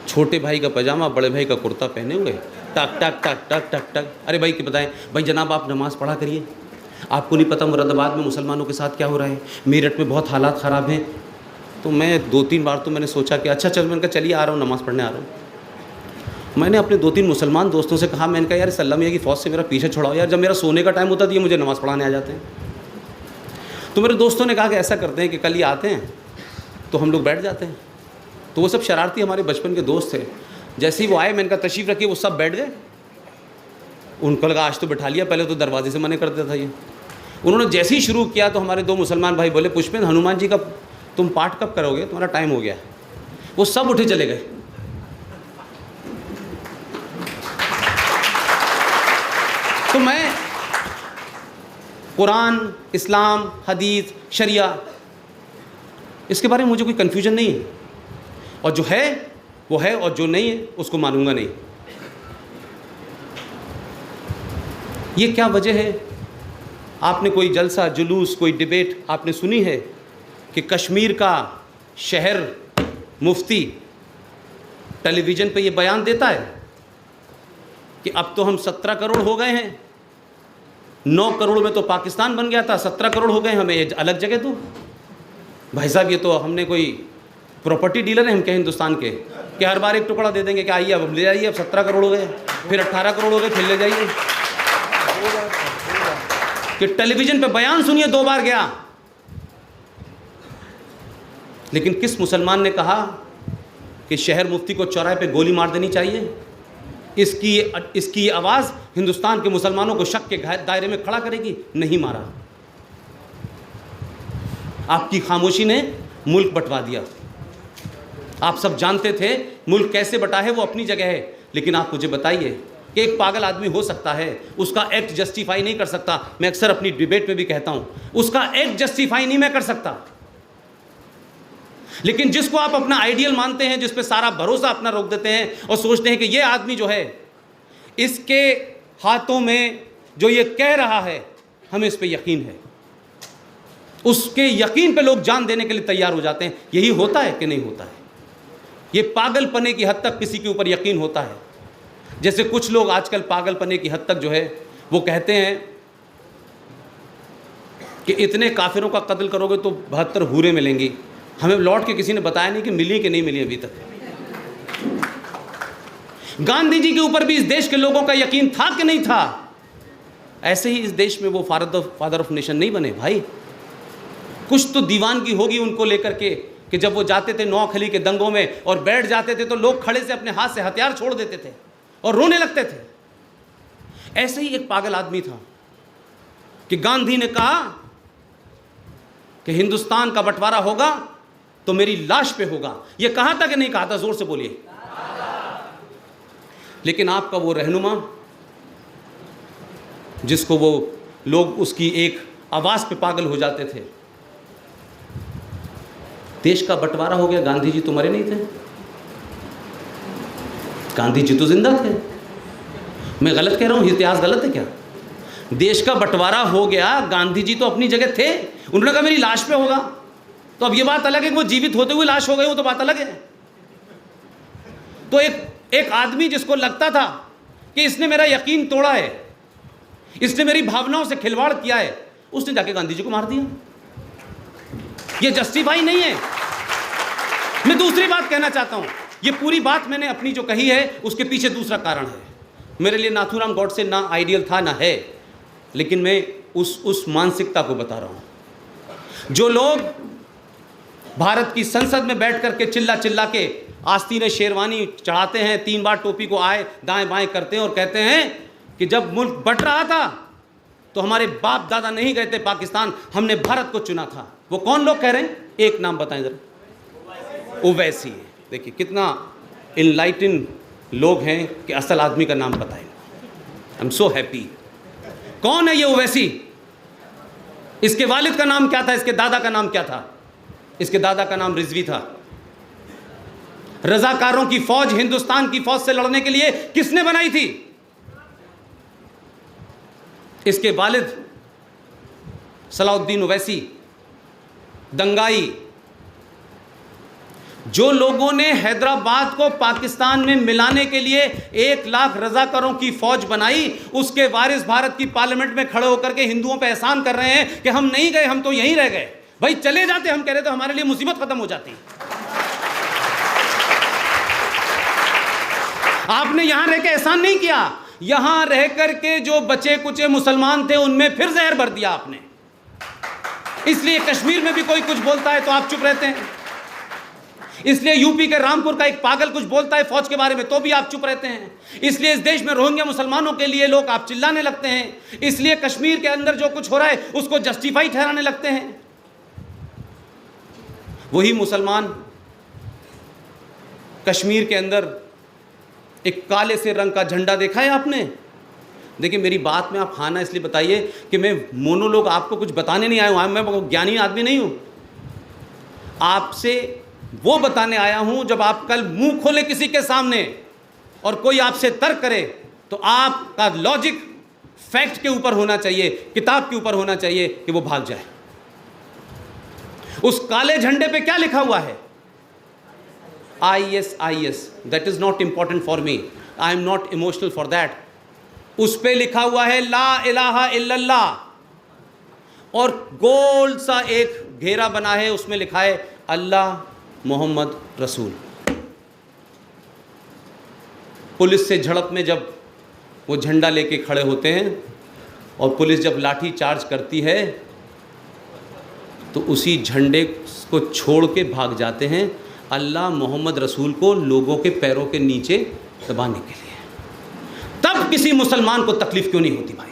छोटे भाई का पजामा, बड़े भाई का कुर्ता पहने हुए, टक टक टक टक टक टक। अरे भाई कि बताएं, भाई जनाब आप नमाज़ पढ़ा करिए, आपको नहीं पता मुरादाबाद में मुसलमानों के साथ क्या हो रहा है, मेरठ में बहुत हालात ख़राब हैं। तो मैं 2-3 बार तो मैंने सोचा कि अच्छा चल, मैंने कहा चलिए आ रहा हूँ, नमाज़ पढ़ने आ रहा हूँ। मैंने अपने 2-3 मुसलमान दोस्तों से कहा, मैंने कहा यार अल्लाह मियाँ की फ़ौज से मेरा पीछे छुड़ाओ यार, जब मेरा सोने का टाइम होता है ये मुझे नमाज़ पढ़ाने आ जाते हैं। तो मेरे दोस्तों ने कहा कि ऐसा करते हैं कि कल ही आते हैं, तो हम लोग बैठ जाते हैं। तो वो सब शरारती हमारे बचपन के दोस्त थे। जैसे ही वो आए, मैंने कहा तशरीफ़ रखिए, वो सब बैठ गए। उनको लगा आज तो बैठा लिया, पहले तो दरवाजे से मना करता था ये। उन्होंने जैसे ही शुरू किया तो हमारे 2 मुसलमान भाई बोले, पुष्पेंद्र, हनुमान जी का तुम पाठ कब करोगे, तुम्हारा टाइम हो गया। वो सब उठे चले गए। तो मैं कुरान, इस्लाम, हदीस, शरिया, इसके बारे में मुझे कोई कन्फ्यूजन नहीं है, और जो है वो है, और जो नहीं है उसको मानूंगा नहीं। ये क्या वजह है? आपने कोई जलसा, जुलूस, कोई डिबेट आपने सुनी है कि कश्मीर का शहर मुफ्ती टेलीविज़न पे ये बयान देता है कि अब तो हम 17 करोड़ हो गए हैं, 9 करोड़ में तो पाकिस्तान बन गया था, 17 करोड़ हो गए, हमें अलग जगह दो। भाई साहब, ये तो हमने कोई प्रॉपर्टी डीलर है हम क्या हिंदुस्तान के, कि हर बार एक टुकड़ा दे देंगे कि आइए अब ले जाइए, अब 17 करोड़ हो गए, फिर 18 करोड़ हो गए, फिर ले जाइए। कि टेलीविज़न पे बयान सुनिए, 2 बार गया, लेकिन किस मुसलमान ने कहा कि शहर मुफ्ती को चौराहे पे गोली मार देनी चाहिए? इसकी आवाज़ हिंदुस्तान के मुसलमानों को शक के दायरे में खड़ा करेगी? नहीं मारा। आपकी खामोशी ने मुल्क बंटवा दिया। आप सब जानते थे मुल्क कैसे बटा है, वो अपनी जगह है, लेकिन आप मुझे बताइए कि एक पागल आदमी हो सकता है, उसका एक्ट जस्टिफाई नहीं कर सकता। मैं अक्सर अपनी डिबेट में भी कहता हूं, उसका एक्ट जस्टिफाई नहीं मैं कर सकता, लेकिन जिसको आप अपना आइडियल मानते हैं, जिस पे सारा भरोसा अपना रोक देते हैं और सोचते हैं कि ये आदमी जो है, इसके हाथों में जो ये कह रहा है हमें इस पे यकीन है, उसके यकीन पे लोग जान देने के लिए तैयार हो जाते हैं। यही होता है कि नहीं होता है? ये पागलपने की हद तक किसी के ऊपर यकीन होता है। जैसे कुछ लोग आजकल पागलपने की हद तक जो है वो कहते हैं कि इतने काफिरों का कत्ल करोगे तो 72 हूरें मिलेंगी। हमें लौट के किसी ने बताया नहीं कि मिली कि नहीं मिली अभी तक। गांधी जी के ऊपर भी इस देश के लोगों का यकीन था कि नहीं था? ऐसे ही इस देश में वो फादर ऑफ नेशन नहीं बने भाई। कुछ तो दीवानगी होगी उनको लेकर के कि जब वो जाते थे नौखली के दंगों में और बैठ जाते थे तो लोग खड़े से अपने हाथ से हथियार छोड़ देते थे और रोने लगते थे। ऐसे ही एक पागल आदमी था कि गांधी ने कहा कि हिंदुस्तान का बंटवारा होगा तो मेरी लाश पे होगा। ये कहा था कि नहीं कहा था? जोर से बोलिए। लेकिन आपका वो रहनुमा जिसको वो लोग उसकी एक आवाज पे पागल हो जाते थे, देश का बंटवारा हो गया। गांधी जी तो मरे नहीं थे, गांधी जी तो जिंदा थे। मैं गलत कह रहा हूं? इतिहास गलत है क्या? देश का बंटवारा हो गया, गांधी जी तो अपनी जगह थे। उन्होंने कहा मेरी लाश पे होगा। तो अब ये बात अलग है कि वो जीवित होते हुए लाश हो गए, वो तो बात अलग है। तो एक आदमी जिसको लगता था कि इसने मेरा यकीन तोड़ा है, इसने मेरी भावनाओं से खिलवाड़ किया है, उसने जाके गांधी जी को मार दिया। ये जस्टिफाई नहीं है। मैं दूसरी बात कहना चाहता हूं। ये पूरी बात मैंने अपनी जो कही है उसके पीछे दूसरा कारण है। मेरे लिए नाथूराम गॉडसे ना आइडियल था ना है, लेकिन मैं उस मानसिकता को बता रहा हूं। जो लोग भारत की संसद में बैठ करके चिल्ला चिल्ला के आस्तीन शेरवानी चढ़ाते हैं, 3 बार टोपी को आए दाएं बाएं करते हैं और कहते हैं कि जब मुल्क बंट रहा था तो हमारे बाप दादा नहीं गए थे पाकिस्तान, हमने भारत को चुना था। वो कौन लोग कह रहे हैं? एक नाम बताएं जरा। ओवैसी। देखिए कितना इनलाइटन लोग हैं कि असल आदमी का नाम बताएं। I am so happy. कौन है ये ओवैसी? इसके वालिद का नाम क्या था? इसके दादा का नाम क्या था? इसके दादा का नाम रिजवी था। रजाकारों की फौज हिंदुस्तान की फौज से लड़ने के लिए किसने बनाई थी? इसके वालिद सलाउद्दीन ओवैसी, दंगाई। जो लोगों ने हैदराबाद को पाकिस्तान में मिलाने के लिए 1 लाख रजाकारों की फौज बनाई, उसके वारिस भारत की पार्लियामेंट में खड़े होकर के हिंदुओं पे एहसान कर रहे हैं कि हम नहीं गए, हम तो यहीं रह गए। भाई चले जाते, हम कह रहे तो हमारे लिए मुसीबत खत्म हो जाती। आपने यहां रह के एहसान नहीं किया। यहां रह करके जो बचे कुचे मुसलमान थे उनमें फिर जहर भर दिया आपने। इसलिए कश्मीर में भी कोई कुछ बोलता है तो आप चुप रहते हैं। इसलिए यूपी के रामपुर का एक पागल कुछ बोलता है फौज के बारे में तो भी आप चुप रहते हैं। इसलिए इस देश में रोहिंग्या मुसलमानों के लिए लोग आप चिल्लाने लगते हैं। इसलिए कश्मीर के अंदर जो कुछ हो रहा है उसको जस्टिफाई ठहराने लगते हैं। वही मुसलमान कश्मीर के अंदर एक काले से रंग का झंडा देखा है आपने? देखिए मेरी बात में आप खाना इसलिए बताइए कि मैं मोनोलोग आपको कुछ बताने नहीं आया हूं, मैं ज्ञानी आदमी नहीं हूं। आपसे वो बताने आया हूं जब आप कल मुंह खोले किसी के सामने और कोई आपसे तर्क करे तो आपका लॉजिक फैक्ट के ऊपर होना चाहिए, किताब के ऊपर होना चाहिए कि वो भाग जाए। उस काले झंडे पे क्या लिखा हुआ है? IS, that is not important for me, I am not emotional for that. उस पे लिखा हुआ है ला इलाहा इल्लल्लाह, और गोल सा एक घेरा बना है, उसमें लिखा है अल्लाह मोहम्मद रसूल। पुलिस से झड़प में जब वो झंडा लेके खड़े होते हैं और पुलिस जब लाठी चार्ज करती है तो उसी झंडे को छोड़ के भाग जाते हैं अल्लाह मोहम्मद रसूल को लोगों के पैरों के नीचे दबाने के लिए। तब किसी मुसलमान को तकलीफ क्यों नहीं होती भाई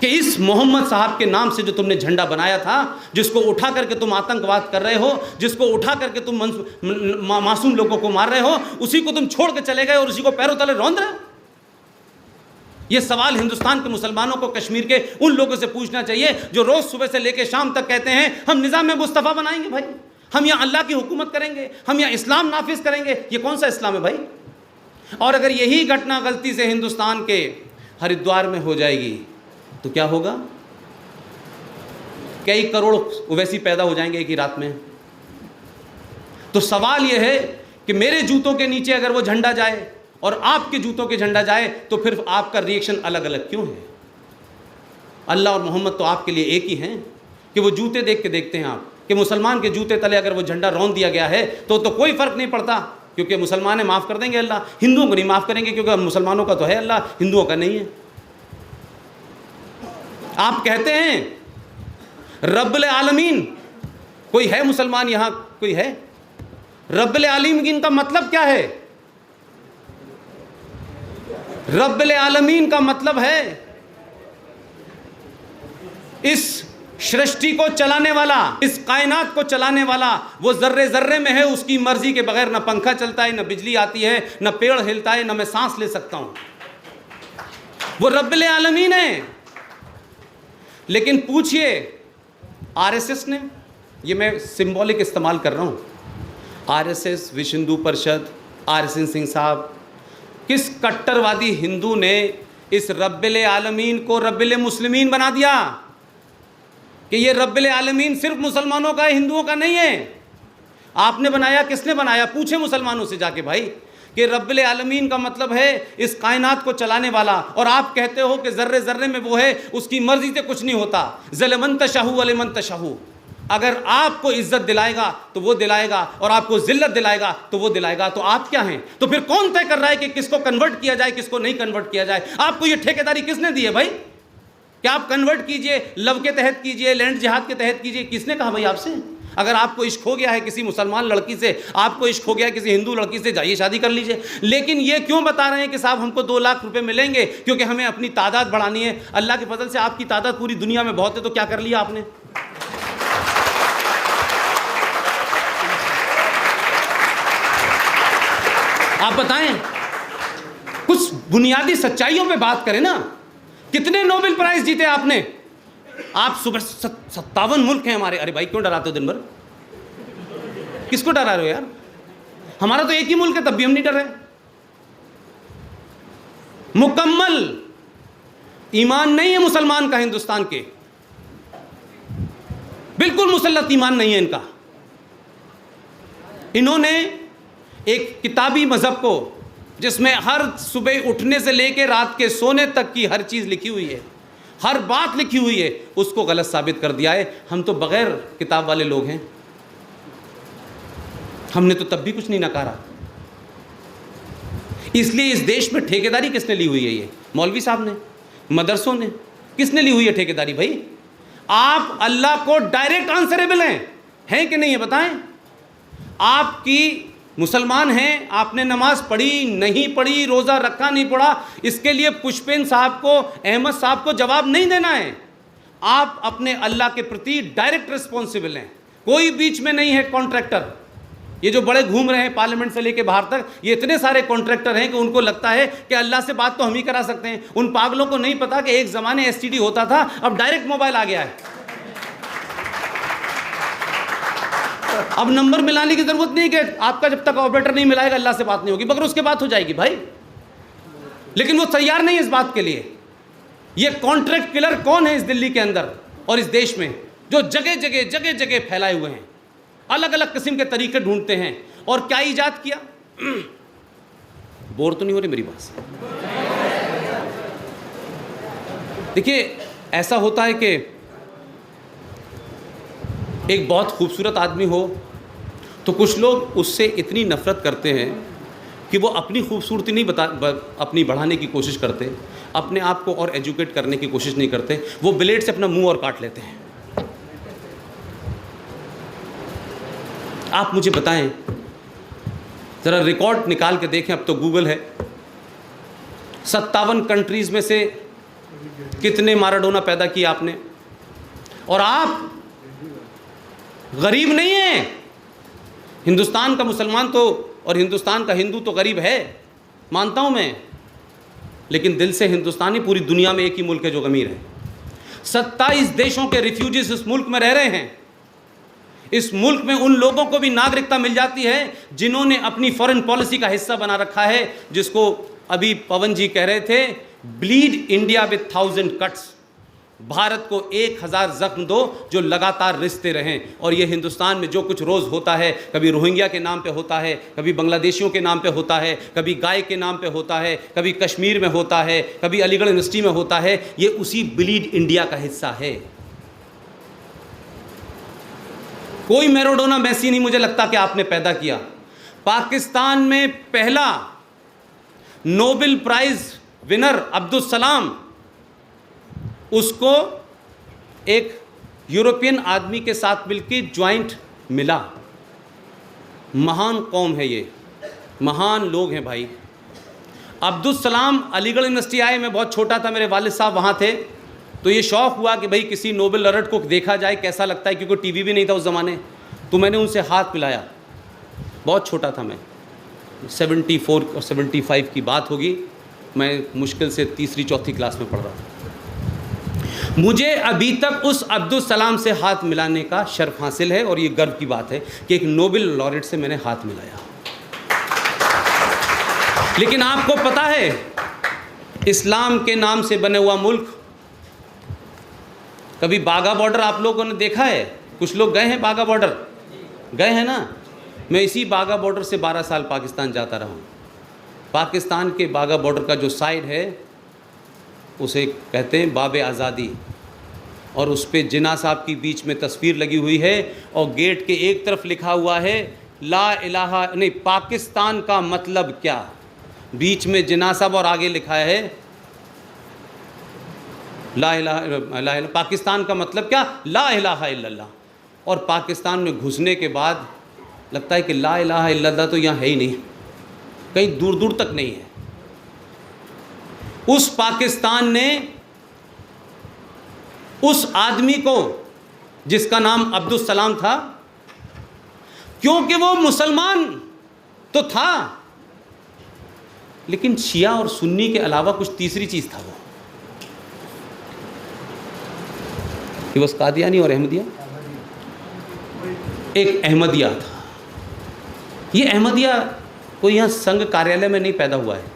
कि इस मोहम्मद साहब के नाम से जो तुमने झंडा बनाया था, जिसको उठा करके तुम आतंकवाद कर रहे हो, जिसको उठा करके तुम मासूम लोगों को मार रहे हो, उसी को तुम छोड़ के चले गए और उसी को पैरों तले रौंद रहे हो। यह सवाल हिंदुस्तान के मुसलमानों को कश्मीर के उन लोगों से पूछना चाहिए जो रोज सुबह से लेकर शाम तक कहते हैं हम निज़ाम में मुस्तफ़ा बनाएंगे भाई, हम यहाँ अल्लाह की हुकूमत करेंगे, हम यहाँ इस्लाम नाफिज करेंगे। ये कौन सा इस्लाम है भाई? और अगर यही घटना गलती से हिंदुस्तान के हरिद्वार में हो जाएगी तो क्या होगा? कई करोड़ ओवैसी पैदा हो जाएंगे एक ही रात में। तो सवाल यह है कि मेरे जूतों के नीचे अगर वो झंडा जाए और आपके जूतों के झंडा जाए तो फिर आपका रिएक्शन अलग अलग क्यों है? अल्लाह और मोहम्मद तो आपके लिए एक ही हैं कि वो जूते देख के देखते हैं आप कि मुसलमान के जूते तले अगर वो झंडा रौंद दिया गया है तो कोई फर्क नहीं पड़ता, क्योंकि मुसलमान है माफ़ कर देंगे अल्लाह, हिंदुओं को नहीं माफ़ करेंगे क्योंकि मुसलमानों का तो है अल्लाह, हिंदुओं का नहीं है। आप कहते हैं रब्बुल आलमीन, कोई है मुसलमान यहां कोई है? रब्बुल आलमीन का मतलब क्या है? रब्बुल आलमीन का मतलब है इस सृष्टि को चलाने वाला, इस कायनात को चलाने वाला। वो जर्रे जर्रे में है, उसकी मर्जी के बगैर न पंखा चलता है, न बिजली आती है, न पेड़ हिलता है, न मैं सांस ले सकता हूं। वो रब्बुल आलमीन है। लेकिन पूछिए आरएसएस ने, ये मैं सिंबॉलिक इस्तेमाल कर रहा हूं, आरएसएस, विश्व हिंदू परिषद, आरएसएन सिंह साहब, किस कट्टरवादी हिंदू ने इस रब्बुल आलमीन को रब्बुल मुस्लिमीन बना दिया कि ये रब्बुल आलमीन सिर्फ मुसलमानों का है, हिंदुओं का नहीं है? आपने बनाया, किसने बनाया? पूछे मुसलमानों से जाके भाई कि रब्बुल आलमीन का मतलब है इस कायनात को चलाने वाला, और आप कहते हो कि जर्रे जर्रे में वो है, उसकी मर्जी से कुछ नहीं होता। ज़लमन तशाहू वलिमन तशाहू, अगर आपको इज्जत दिलाएगा तो वो दिलाएगा और आपको जिल्लत दिलाएगा तो वो दिलाएगा। तो आप क्या हैं? तो फिर कौन तय कर रहा है कि किसको कन्वर्ट किया जाए, किसको नहीं कन्वर्ट किया जाए? आपको ये ठेकेदारी किसने दी है भाई कि आप कन्वर्ट कीजिए, लव के तहत कीजिए, लैंड जिहाद के तहत कीजिए? किसने कहा भाई आपसे? अगर आपको इश्क हो गया है किसी मुसलमान लड़की से, आपको इश्क हो गया है किसी हिंदू लड़की से, जाइए शादी कर लीजिए। लेकिन ये क्यों बता रहे हैं कि साहब हमको 2 लाख रुपए मिलेंगे क्योंकि हमें अपनी तादाद बढ़ानी है? अल्लाह के फजल से आपकी तादाद पूरी दुनिया में बहुत है, तो क्या कर लिया आपने? आप बताएं, कुछ बुनियादी सच्चाइयों पे बात करें ना। कितने नोबेल प्राइज जीते आपने? आप सुबह 57 मुल्क हैं हमारे। अरे भाई क्यों डराते हो दिन भर? किसको डरा रहे हो यार? हमारा तो एक ही मुल्क है, तब भी हम नहीं डर रहे। मुकम्मल ईमान नहीं है मुसलमान का हिंदुस्तान के, बिल्कुल मुसल्लत ईमान नहीं है इनका। इन्होंने एक किताबी मजहब को, जिसमें हर सुबह उठने से लेकर रात के सोने तक की हर चीज़ लिखी हुई है, हर बात लिखी हुई है, उसको गलत साबित कर दिया है। हम तो बगैर किताब वाले लोग हैं, हमने तो तब भी कुछ नहीं नकारा। इसलिए इस देश में ठेकेदारी किसने ली हुई है? ये मौलवी साहब ने, मदरसों ने, किसने ली हुई है ठेकेदारी भाई? आप अल्लाह को डायरेक्ट आंसरेबल हैं कि नहीं है? बताएं। आपकी मुसलमान हैं, आपने नमाज पढ़ी नहीं पढ़ी, रोज़ा रखा नहीं पड़ा, इसके लिए पुष्पेन साहब को, अहमद साहब को जवाब नहीं देना है। आप अपने अल्लाह के प्रति डायरेक्ट रिस्पॉन्सिबल हैं, कोई बीच में नहीं है कॉन्ट्रैक्टर। ये जो बड़े घूम रहे हैं पार्लियामेंट से लेके बाहर तक, ये इतने सारे कॉन्ट्रैक्टर हैं कि उनको लगता है कि अल्लाह से बात तो हम ही करा सकते हैं। उन पागलों को नहीं पता कि एक ज़माने एसटीडी होता था, अब डायरेक्ट मोबाइल आ गया है। अब नंबर मिलाने की जरूरत नहीं कि आपका जब तक ऑपरेटर नहीं मिलाएगा अल्लाह से बात नहीं होगी, मगर उसके बाद हो जाएगी भाई। लेकिन वो तैयार नहीं है इस बात के लिए। ये कॉन्ट्रैक्ट किलर कौन है इस दिल्ली के अंदर और इस देश में, जो जगह जगह जगह जगह फैलाए हुए हैं, अलग अलग किस्म के तरीके ढूंढते हैं। और क्या ईजाद किया? बोर तो नहीं हो रही मेरी बात से? देखिए, ऐसा होता है कि एक बहुत खूबसूरत आदमी हो तो कुछ लोग उससे इतनी नफ़रत करते हैं कि वो अपनी खूबसूरती नहीं अपनी बढ़ाने की कोशिश करते, अपने आप को और एजुकेट करने की कोशिश नहीं करते, वो ब्लेड से अपना मुंह और काट लेते हैं। आप मुझे बताएं, ज़रा रिकॉर्ड निकाल के देखें, अब तो गूगल है, 57 कंट्रीज़ में से कितने माराडोना पैदा किए आपने? और आप गरीब नहीं है। हिंदुस्तान का मुसलमान तो और हिंदुस्तान का हिंदू तो गरीब है, मानता हूं मैं, लेकिन दिल से हिंदुस्तानी पूरी दुनिया में एक ही मुल्क है जो अमीर है। 27 देशों के रिफ्यूजीज इस मुल्क में रह रहे हैं। इस मुल्क में उन लोगों को भी नागरिकता मिल जाती है जिन्होंने अपनी फॉरेन पॉलिसी का हिस्सा बना रखा है, जिसको अभी पवन जी कह रहे थे, bleed India with 1000 cuts. Bharat को 1000 जख्म दो जो लगातार रिश्ते रहें। और ये हिंदुस्तान में जो कुछ रोज़ होता है, कभी रोहिंग्या के नाम पे होता है, कभी बांग्लादेशियों के नाम पे होता है, कभी गाय के नाम पे होता है, कभी कश्मीर में होता है, कभी अलीगढ़ यूनिवर्सिटी में होता है, ये उसी ब्लीड इंडिया का हिस्सा है। कोई मैराडोना मेसी नहीं मुझे लगता कि आपने पैदा किया। पाकिस्तान में पहला Nobel prize winner Abdul Salam, उसको एक यूरोपियन आदमी के साथ मिलकर ज्वाइंट मिला। महान कौम है ये, महान लोग हैं भाई। अब्दुल सलाम अलीगढ़ यूनिवर्सिटी आए, मैं बहुत छोटा था, मेरे वालिद साहब वहाँ थे, तो ये शौक़ हुआ कि भाई किसी नोबेल लॉरेट को देखा जाए कैसा लगता है, क्योंकि टीवी भी नहीं था उस ज़माने। तो मैंने उनसे हाथ मिलाया, बहुत छोटा था मैं, 74 और 75 की बात होगी, मैं मुश्किल से तीसरी चौथी क्लास में पढ़ रहा था। मुझे अभी तक उस अब्दुल सलाम से हाथ मिलाने का शर्फ हासिल है और ये गर्व की बात है कि एक नोबेल लॉरेट से मैंने हाथ मिलाया। लेकिन आपको पता है, इस्लाम के नाम से बने हुआ मुल्क, कभी बाघा बॉर्डर आप लोगों ने देखा है? कुछ लोग गए हैं बाघा बॉर्डर, गए हैं ना? मैं इसी बाघा बॉर्डर से 12 साल पाकिस्तान जाता रहा हूँ। पाकिस्तान के बाघा बॉर्डर का जो साइड है उसे कहते हैं बाब आज़ादी, और उस पर जिन्ना साहब की बीच में तस्वीर लगी हुई है और गेट के एक तरफ लिखा हुआ है ला इलाहा, नहीं, पाकिस्तान का मतलब क्या, बीच में जिन्ना साहब और आगे लिखा है ला इलाहा, पाकिस्तान का मतलब क्या, ला इलाहा इल्लल्लाह। और पाकिस्तान में घुसने के बाद लगता है कि ला इलाहा इल्लल्लाह तो यहाँ है ही नहीं, कहीं दूर दूर तक नहीं है। उस पाकिस्तान ने उस आदमी को, जिसका नाम अब्दुल सलाम था, क्योंकि वो मुसलमान तो था लेकिन शिया और सुन्नी के अलावा कुछ तीसरी चीज़ था, वो बस कादियानी और अहमदिया, एक अहमदिया था। ये अहमदिया कोई यहाँ संघ कार्यालय में नहीं पैदा हुआ है।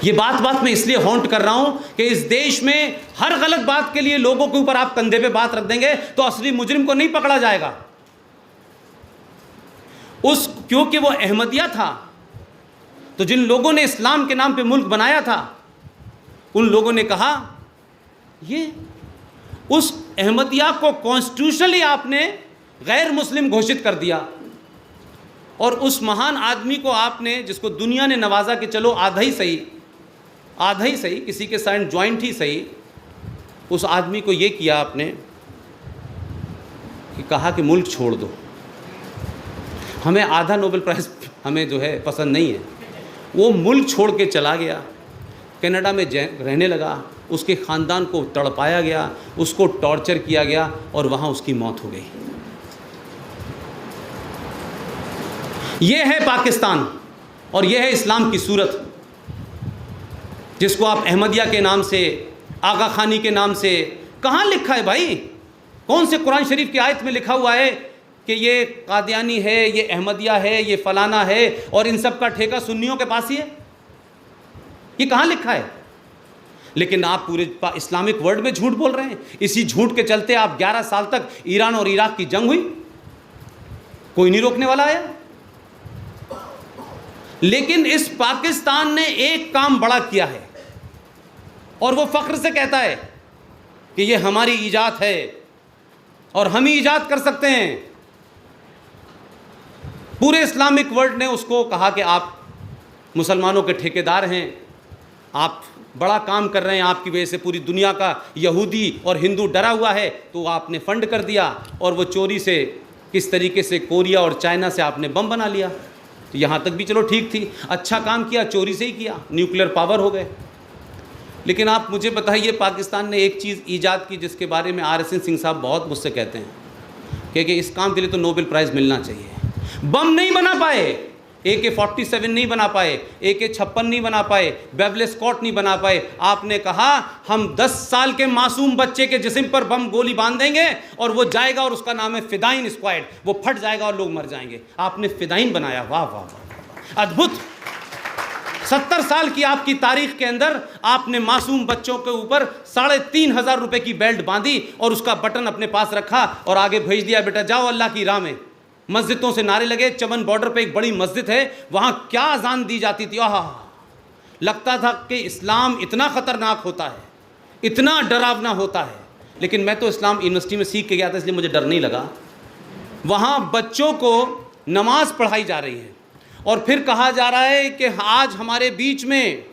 ये बात में इसलिए हॉन्ट कर रहा हूं कि इस देश में हर गलत बात के लिए लोगों के ऊपर आप कंधे पे बात रख देंगे तो असली मुजरिम को नहीं पकड़ा जाएगा। क्योंकि वो अहमदिया था, तो जिन लोगों ने इस्लाम के नाम पे मुल्क बनाया था, उन लोगों ने कहा ये उस अहमदिया को कॉन्स्टिट्यूशनली आपने गैर मुस्लिम घोषित कर दिया, और उस महान आदमी को आपने, जिसको दुनिया ने नवाजा कि चलो आधा ही सही, किसी के साथ ज्वाइंट ही सही, उस आदमी को ये किया आपने कि कहा कि मुल्क छोड़ दो, हमें आधा नोबेल प्राइज़ हमें जो है पसंद नहीं है। वो मुल्क छोड़ के चला गया, कनाडा में रहने लगा, उसके ख़ानदान को तड़पाया गया, उसको टॉर्चर किया गया और वहाँ उसकी मौत हो गई। ये है पाकिस्तान और ये है इस्लाम की सूरत, जिसको आप अहमदिया के नाम से, आगा खानी के नाम से, कहाँ लिखा है भाई? कौन से कुरान शरीफ की आयत में लिखा हुआ है कि ये कादियानी है, ये अहमदिया है, ये फलाना है और इन सब का ठेका सुन्नियों के पास ही है? ये कहाँ लिखा है? लेकिन आप पूरे इस्लामिक वर्ल्ड में झूठ बोल रहे हैं। इसी झूठ के चलते आप 11 साल तक ईरान और इराक की जंग हुई, कोई नहीं रोकने वाला आया। लेकिन इस पाकिस्तान ने एक काम बड़ा किया है और वो फख्र से कहता है कि ये हमारी ईजाद है और हम ही ईजाद कर सकते हैं। पूरे इस्लामिक वर्ल्ड ने उसको कहा कि आप मुसलमानों के ठेकेदार हैं, आप बड़ा काम कर रहे हैं, आपकी वजह से पूरी दुनिया का यहूदी और हिंदू डरा हुआ है, तो आपने फंड कर दिया और वो चोरी से किस तरीके से कोरिया और चाइना से आपने बम बना लिया। तो यहाँ तक भी चलो ठीक थी, अच्छा काम किया, चोरी से ही किया, न्यूक्लियर पावर हो गए। लेकिन आप मुझे बताइए, पाकिस्तान ने एक चीज़ ईजाद की जिसके बारे में RSN सिंह साहब बहुत मुझसे कहते हैं कि इस काम के लिए तो नोबेल प्राइज़ मिलना चाहिए। बम नहीं बना पाए, AK-47 नहीं बना पाए, AK-56 नहीं बना पाए, बेवले स्कॉट नहीं बना पाए। आपने कहा हम 10 साल के मासूम बच्चे के जिस्म पर बम गोली बांध देंगे और वो जाएगा और उसका नाम है फिदाइन स्क्वाड, वो फट जाएगा और लोग मर जाएंगे। आपने फिदाइन बनाया, वाह वाह वाह, अद्भुत। 70 साल की आपकी तारीख के अंदर आपने मासूम बच्चों के ऊपर 3,500 रुपए की बेल्ट बांधी और उसका बटन अपने पास रखा और आगे भेज दिया, बेटा जाओ अल्लाह की राह में। मस्जिदों से नारे लगे। चमन बॉर्डर पे एक बड़ी मस्जिद है, वहाँ क्या अजान दी जाती थी, आहा, लगता था कि इस्लाम इतना ख़तरनाक होता है, इतना डरावना होता है। लेकिन मैं तो इस्लाम यूनिवर्सिटी में सीख के गया था, इसलिए मुझे डर नहीं लगा। वहाँ बच्चों को नमाज पढ़ाई जा रही है और फिर कहा जा रहा है कि आज हमारे बीच में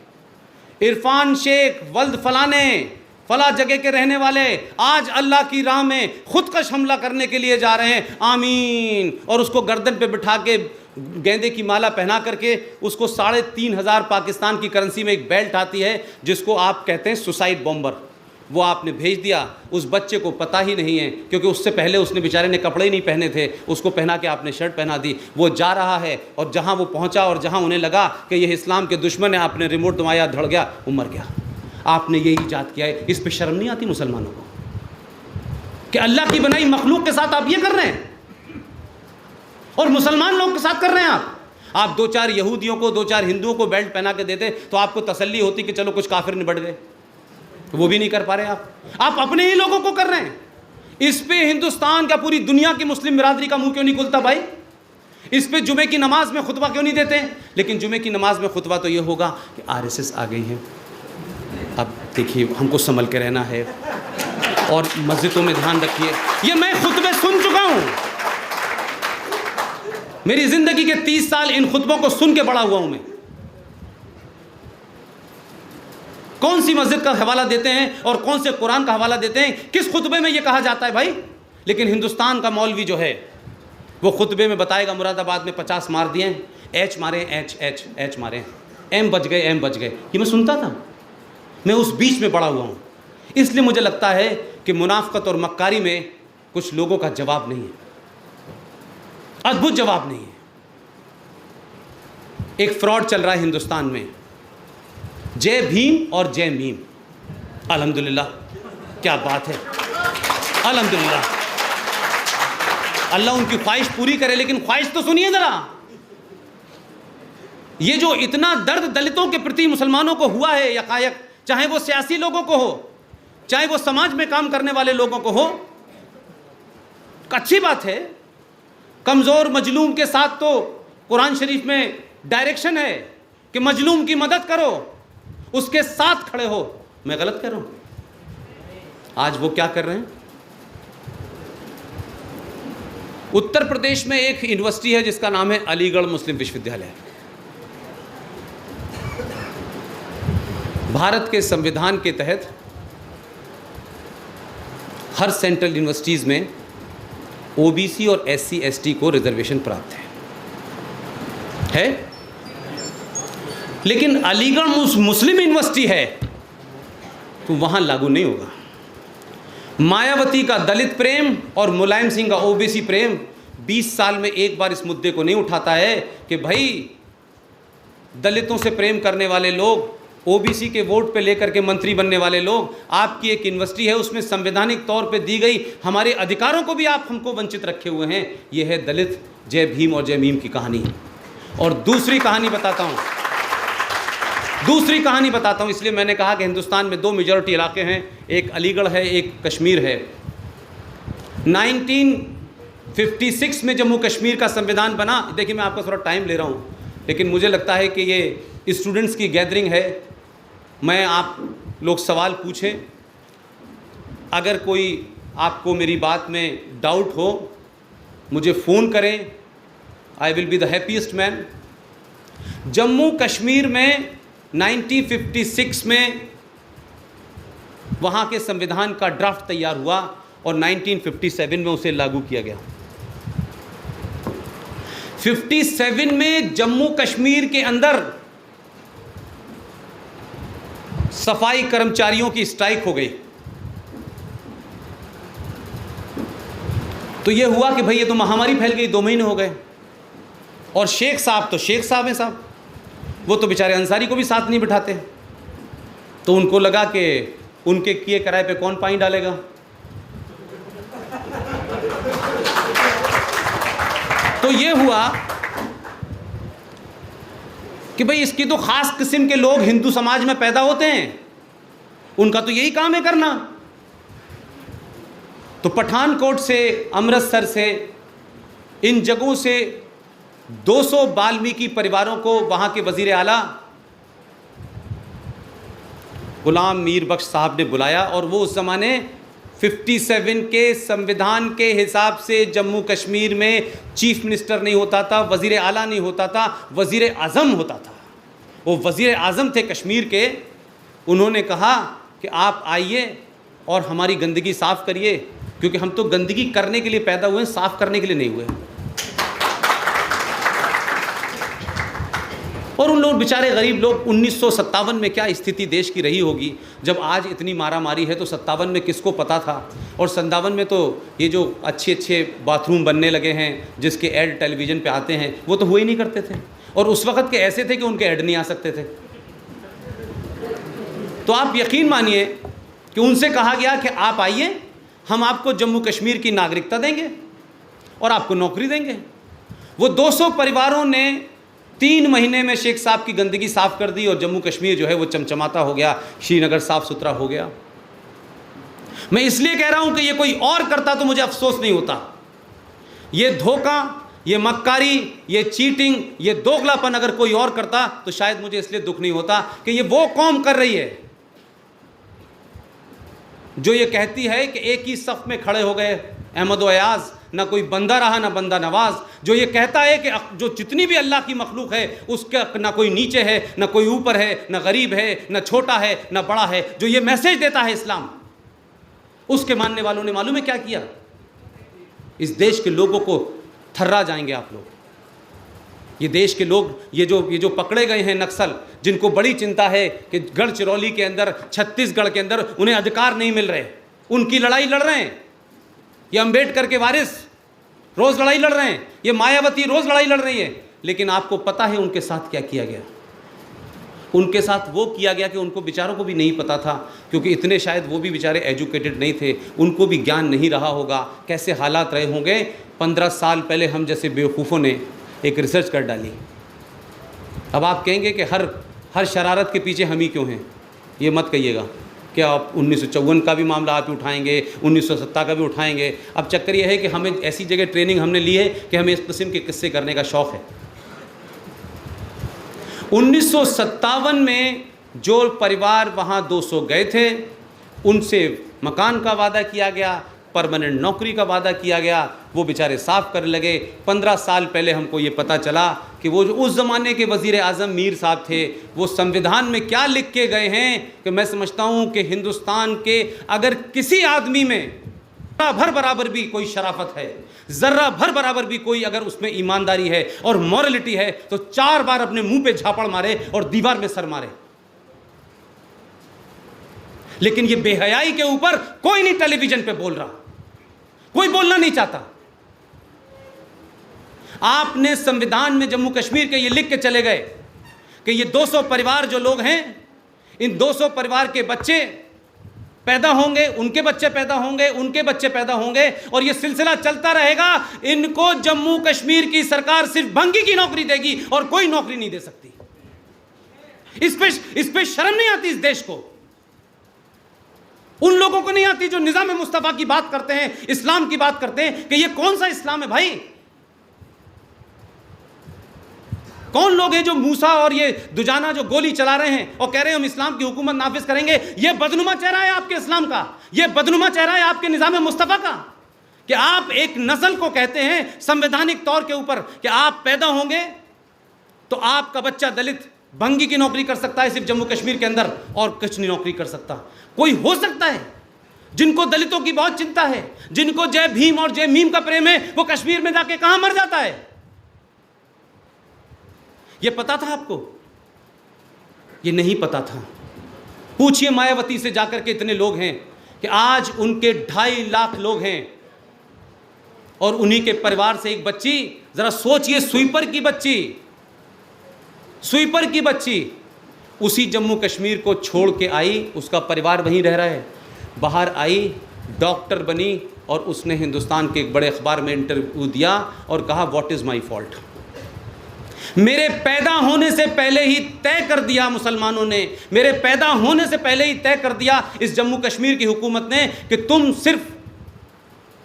इरफान शेख वल्द फलाने फला जगह के रहने वाले आज अल्लाह की राह में खुदकश हमला करने के लिए जा रहे हैं, आमीन। और उसको गर्दन पे बिठा के गेंदे की माला पहना करके उसको 3,500 पाकिस्तान की करेंसी में एक बेल्ट आती है जिसको आप कहते हैं सुसाइड बॉम्बर, वो आपने भेज दिया। उस बच्चे को पता ही नहीं है, क्योंकि उससे पहले उसने बेचारे ने कपड़े ही नहीं पहने थे, उसको पहना के आपने शर्ट पहना दी। वो जा रहा है और जहाँ वो पहुँचा और जहाँ उन्हें लगा कि यह इस्लाम के दुश्मन है, आपने रिमोट दबाया, धड़ गया, वो मर गया। आपने यही ईजाद किया है। इस पे शर्म नहीं आती मुसलमानों को कि अल्लाह की बनाई मखलूक के साथ आप ये कर रहे हैं और मुसलमान लोग के साथ कर रहे हैं। आप 2-4 यहूदियों को 2-4 हिंदुओं को बेल्ट पहना के देते तो आपको तसल्ली होती कि चलो कुछ काफिर निबट गए, वो भी नहीं कर पा रहे आप अपने ही लोगों को कर रहे हैं। इस पे हिंदुस्तान का, पूरी दुनिया की मुस्लिम बिरादरी का मुंह क्यों नहीं खुलता भाई? इस पे जुमे की नमाज में खुतबा क्यों नहीं देते? लेकिन जुमे की नमाज में खुतबा तो ये होगा कि RSS आ गई है, अब देखिए हमको संभल के रहना है और मस्जिदों में ध्यान रखिए। ये मैं खुतबे सुन चुका हूँ, मेरी जिंदगी के 30 साल इन खुतबों को सुन के बड़ा हुआ हूँ मैं। कौन सी मस्जिद का हवाला देते हैं और कौन से कुरान का हवाला देते हैं, किस खुतबे में ये कहा जाता है भाई? लेकिन हिंदुस्तान का मौलवी जो है वो खुतबे में बताएगा मुरादाबाद में 50 मार दिए, H मारे, H मारे, M बच गए, M बच गए। ये मैं सुनता था, मैं उस बीच में बड़ा हुआ हूँ। इसलिए मुझे लगता है कि मुनाफकत और मक्कारी में कुछ लोगों का जवाब नहीं है, अद्भुत जवाब नहीं है। एक फ्रॉड चल रहा है हिंदुस्तान में, जय भीम और जय मीम। अल्हम्दुलिल्लाह, क्या बात है, अल्हम्दुलिल्लाह। अल्लाह उनकी ख्वाहिश पूरी करे, लेकिन ख्वाहिश तो सुनिए ज़रा। ये जो इतना दर्द दलितों के प्रति मुसलमानों को हुआ है यकायक, चाहे वो सियासी लोगों को हो, चाहे वो समाज में काम करने वाले लोगों को हो, अच्छी बात है। कमज़ोर मजलूम के साथ तो कुरान शरीफ में डायरेक्शन है कि मजलूम की मदद करो, उसके साथ खड़े हो। मैं गलत कह रहा हूँ? आज वो क्या कर रहे हैं? उत्तर प्रदेश में एक यूनिवर्सिटी है जिसका नाम है अलीगढ़ मुस्लिम विश्वविद्यालय। भारत के संविधान के तहत हर सेंट्रल यूनिवर्सिटीज़ में ओबीसी और एससी एसटी को रिजर्वेशन प्राप्त है? लेकिन अलीगढ़ मुस्लिम यूनिवर्सिटी है तो वहाँ लागू नहीं होगा। मायावती का दलित प्रेम और मुलायम सिंह का ओबीसी प्रेम 20 साल में एक बार इस मुद्दे को नहीं उठाता है कि भाई दलितों से प्रेम करने वाले लोग, ओबीसी के वोट पे लेकर के मंत्री बनने वाले लोग, आपकी एक यूनिवर्सिटी है उसमें संवैधानिक तौर पे दी गई हमारे अधिकारों को भी आप हमको वंचित रखे हुए हैं। यह है दलित जय भीम और जय मीम की कहानी। और दूसरी कहानी बताता हूँ, इसलिए मैंने कहा कि हिंदुस्तान में 2 मेजॉरिटी इलाके हैं, एक अलीगढ़ है, एक कश्मीर है। 1956 में जम्मू कश्मीर का संविधान बना। देखिए मैं आपका थोड़ा टाइम ले रहा हूँ, लेकिन मुझे लगता है कि ये स्टूडेंट्स की गैदरिंग है। मैं आप लोग सवाल पूछें, अगर कोई आपको मेरी बात में डाउट हो मुझे फ़ोन करें, I will be the happiest man. Jammu Kashmir में 1956 में वहाँ के संविधान का ड्राफ्ट तैयार हुआ और 1957 में उसे लागू किया गया। 57 में जम्मू कश्मीर के अंदर सफाई कर्मचारियों की स्ट्राइक हो गई। तो यह हुआ कि भाई ये तो महामारी फैल गई, 2 महीने हो गए। और शेख साहब तो शेख साहब हैं साहब, वो तो बेचारे अंसारी को भी साथ नहीं बिठाते। तो उनको लगा कि उनके किए कराए पे कौन पानी डालेगा। तो ये हुआ कि भाई इसकी तो खास किस्म के लोग हिंदू समाज में पैदा होते हैं, उनका तो यही काम है करना। तो पठानकोट से, अमृतसर से, इन जगहों से 200 वाल्मीकि परिवारों को वहां के वजीर आला गुलाम मीर बख्श साहब ने बुलाया। और वो उस ज़माने 57 के संविधान के हिसाब से जम्मू कश्मीर में चीफ मिनिस्टर नहीं होता था, वज़ीर आला नहीं होता था, वज़ीर आज़म होता था। वो वज़ीर आज़म थे कश्मीर के। उन्होंने कहा कि आप आइए और हमारी गंदगी साफ़ करिए, क्योंकि हम तो गंदगी करने के लिए पैदा हुए हैं, साफ़ करने के लिए नहीं हुए। और उन लोग बेचारे गरीब लोग, 1957 में क्या स्थिति देश की रही होगी, जब आज इतनी मारामारी है। तो 57 में किसको पता था। और 57 में तो ये जो अच्छे अच्छे बाथरूम बनने लगे हैं जिसके ऐड टेलीविज़न पे आते हैं, वो तो हुए ही नहीं करते थे। और उस वक़्त के ऐसे थे कि उनके ऐड नहीं आ सकते थे। तो आप यकीन मानिए कि उनसे कहा गया कि आप आइए, हम आपको जम्मू कश्मीर की नागरिकता देंगे और आपको नौकरी देंगे। वो 200 परिवारों ने 3 महीने में शेख साहब की गंदगी साफ़ कर दी और जम्मू कश्मीर जो है वो चमचमाता हो गया, श्रीनगर साफ़ सुथरा हो गया। मैं इसलिए कह रहा हूं कि ये कोई और करता तो मुझे अफसोस नहीं होता। ये धोखा, ये मक्कारी, ये चीटिंग, ये दोगलापन अगर कोई और करता तो शायद मुझे इसलिए दुख नहीं होता कि ये वो कौम कर रही है जो ये कहती है कि एक ही सफ में खड़े हो गए अहमद अयाज, ना कोई बंदा रहा ना बंदा नवाज। जो ये कहता है कि जो जितनी भी अल्लाह की मखलूक है उसका ना कोई नीचे है, ना कोई ऊपर है, ना गरीब है, ना छोटा है, ना बड़ा है। जो ये मैसेज देता है इस्लाम, उसके मानने वालों ने मालूम है क्या किया? इस देश के लोगों को थर्रा जाएंगे आप लोग। ये देश के लोग, ये जो पकड़े गए हैं नक्सल, जिनको बड़ी चिंता है कि गढ़चिरौली के अंदर, छत्तीसगढ़ के अंदर उन्हें अधिकार नहीं मिल रहे, उनकी लड़ाई लड़ रहे हैं। ये अंबेडकर के वारिस रोज़ लड़ाई लड़ रहे हैं, ये मायावती रोज़ लड़ाई लड़ रही है। लेकिन आपको पता है उनके साथ क्या किया गया? उनके साथ वो किया गया कि उनको बेचारों को भी नहीं पता था, क्योंकि इतने शायद वो भी बेचारे एजुकेटेड नहीं थे, उनको भी ज्ञान नहीं रहा होगा कैसे हालात रहे होंगे। 15 साल पहले हम जैसे बेवकूफ़ों ने एक रिसर्च कर डाली। अब आप कहेंगे कि हर शरारत के पीछे हम ही क्यों हैं? ये मत कहिएगा। क्या आप 1954 का भी मामला आप उठाएंगे, 1970 का भी उठाएंगे? अब चक्कर ये है कि हमें ऐसी जगह ट्रेनिंग हमने ली है कि हमें इस किस्म के किस्से करने का शौक़ है। 1957 में जो परिवार वहाँ 200 गए थे, उनसे मकान का वादा किया गया, परमानेंट नौकरी का वादा किया गया, वो बेचारे साफ करने लगे। 15 साल पहले हमको ये पता चला कि वो जो उस ज़माने के वज़ीर आज़म मीर साहब थे, वो संविधान में क्या लिख के गए हैं कि मैं समझता हूँ कि हिंदुस्तान के अगर किसी आदमी में भर बराबर भी कोई शराफत है, जर्रा भर बराबर भी कोई अगर उसमें ईमानदारी है और मॉरलिटी है, तो 4 बार अपने मुंह पे झापड़ मारे और दीवार में सर मारे। लेकिन ये बेहयाई के ऊपर कोई नहीं टेलीविजन पे बोल रहा, कोई बोलना नहीं चाहता। आपने संविधान में जम्मू कश्मीर के ये लिख के चले गए कि ये 200 परिवार जो लोग हैं, इन 200 परिवार के बच्चे पैदा होंगे, उनके बच्चे पैदा होंगे, उनके बच्चे पैदा होंगे, और ये सिलसिला चलता रहेगा। इनको जम्मू कश्मीर की सरकार सिर्फ भंगी की नौकरी देगी और कोई नौकरी नहीं दे सकती। इस पे शर्म नहीं आती इस देश को? उन लोगों को नहीं आती जो निजाम मुस्तफा की बात करते हैं, इस्लाम की बात करते हैं, कि ये कौन सा इस्लाम है भाई? कौन लोग हैं जो मूसा और ये दुजाना जो गोली चला रहे हैं और कह रहे हैं हम इस्लाम की हुकूमत नाफिज करेंगे? ये बदनुमा चेहरा है आपके इस्लाम का, ये बदनुमा चेहरा है आपके निजाम मुस्तफा का, कि आप एक नस्ल को कहते हैं संवैधानिक तौर के ऊपर कि आप पैदा होंगे तो आपका बच्चा दलित भंगी की नौकरी कर सकता है सिर्फ जम्मू कश्मीर के अंदर, और कुछ नहीं नौकरी कर सकता। कोई हो सकता है जिनको दलितों की बहुत चिंता है, जिनको जय भीम और जय मीम का प्रेम है, वो कश्मीर में जाके कहां मर जाता है? ये पता था आपको? ये नहीं पता था। पूछिए मायावती से जाकर के, इतने लोग हैं कि आज उनके 2.5 लाख लोग हैं और उन्हीं के परिवार से एक बच्ची, जरा सोचिए, स्वीपर की बच्ची उसी जम्मू कश्मीर को छोड़ के आई, उसका परिवार वहीं रह रहा है, बाहर आई, डॉक्टर बनी और उसने हिंदुस्तान के एक बड़े अखबार में इंटरव्यू दिया और कहा व्हाट इज़ माई फॉल्ट। मेरे पैदा होने से पहले ही तय कर दिया मुसलमानों ने, मेरे पैदा होने से पहले ही तय कर दिया इस जम्मू कश्मीर की हुकूमत ने कि तुम सिर्फ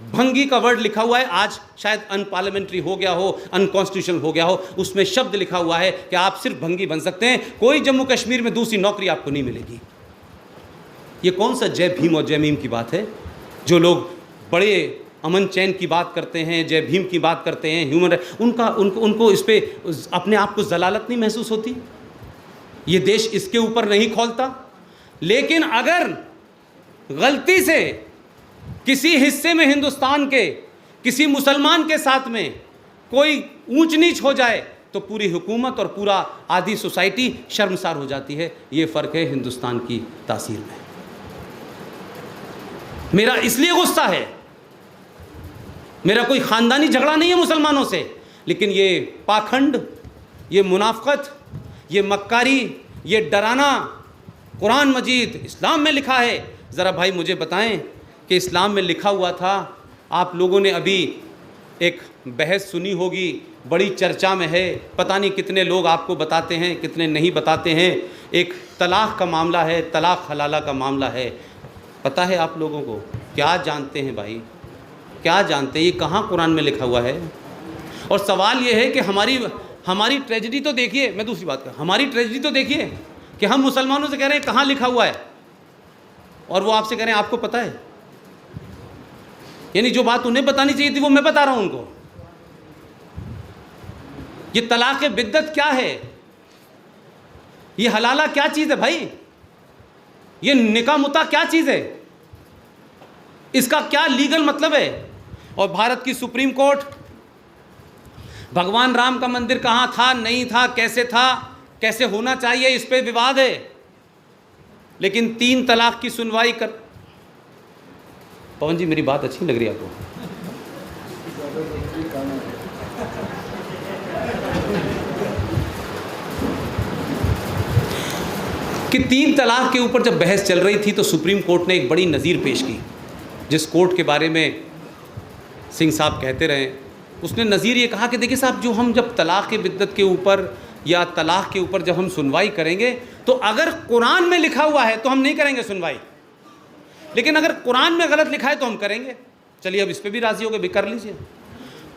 भंगी का वर्ड लिखा हुआ है, आज शायद अनपार्लियामेंट्री हो गया हो, अनकॉन्स्टिट्यूशनल हो गया हो, उसमें शब्द लिखा हुआ है कि आप सिर्फ भंगी बन सकते हैं, कोई जम्मू कश्मीर में दूसरी नौकरी आपको नहीं मिलेगी। ये कौन सा जय भीम और जय मीम की बात है? जो लोग बड़े अमन चैन की बात करते हैं, जय भीम की बात करते हैं, ह्यूमन, उनको इस पे अपने आप को जलालत नहीं महसूस होती? ये देश इसके ऊपर नहीं खोलता। लेकिन अगर गलती से किसी हिस्से में हिंदुस्तान के किसी मुसलमान के साथ में कोई ऊंच नीच हो जाए तो पूरी हुकूमत और पूरा आधी सोसाइटी शर्मसार हो जाती है। ये फ़र्क है हिंदुस्तान की तासीर में। मेरा इसलिए गुस्सा है, मेरा कोई ख़ानदानी झगड़ा नहीं है मुसलमानों से, लेकिन ये पाखंड, ये मुनाफ़क़त, ये मक्कारी, ये डराना, कुरान मजीद इस्लाम में लिखा है। ज़रा भाई मुझे बताएं कि इस्लाम में लिखा हुआ था, आप लोगों ने अभी एक बहस सुनी होगी, बड़ी चर्चा में है, पता नहीं कितने लोग आपको बताते हैं, कितने नहीं बताते हैं। एक तलाक़ का मामला है, तलाक़ हलाला का मामला है। पता है आप लोगों को? क्या जानते हैं भाई, क्या जानते हैं? ये कहाँ कुरान में लिखा हुआ है? और सवाल ये है कि हमारी ट्रेजेडी तो देखिए, मैं दूसरी बात कर, हमारी ट्रेजेडी तो देखिए कि हम मुसलमानों से कह रहे हैं कहाँ लिखा हुआ है, और वो आपसे कह रहे हैं आपको पता है। यानी जो बात उन्हें बतानी चाहिए थी वो मैं बता रहा हूं उनको। ये तलाक़ बिद्दत क्या है? ये हलाला क्या चीज़ है भाई? ये निकाह मुता क्या चीज़ है? इसका क्या लीगल मतलब है? और भारत की सुप्रीम कोर्ट, भगवान राम का मंदिर कहाँ था, नहीं था, कैसे था, कैसे होना चाहिए, इस पे विवाद है। लेकिन 3 तलाक़ की सुनवाई कर, पवन जी मेरी बात अच्छी लग रही है आपको? कि 3 तलाक़ के ऊपर जब बहस चल रही थी तो सुप्रीम कोर्ट ने एक बड़ी नज़ीर पेश की, जिस कोर्ट के बारे में सिंह साहब कहते रहे। उसने नज़ीर ये कहा कि देखिए साहब, जो हम जब तलाक़ बिद्दत के ऊपर या तलाक़ के ऊपर जब हम सुनवाई करेंगे तो अगर कुरान में लिखा हुआ है तो हम नहीं करेंगे सुनवाई, लेकिन अगर कुरान में गलत लिखा है तो हम करेंगे। चलिए अब इस पर भी राज़ी हो गए, भी कर लीजिए।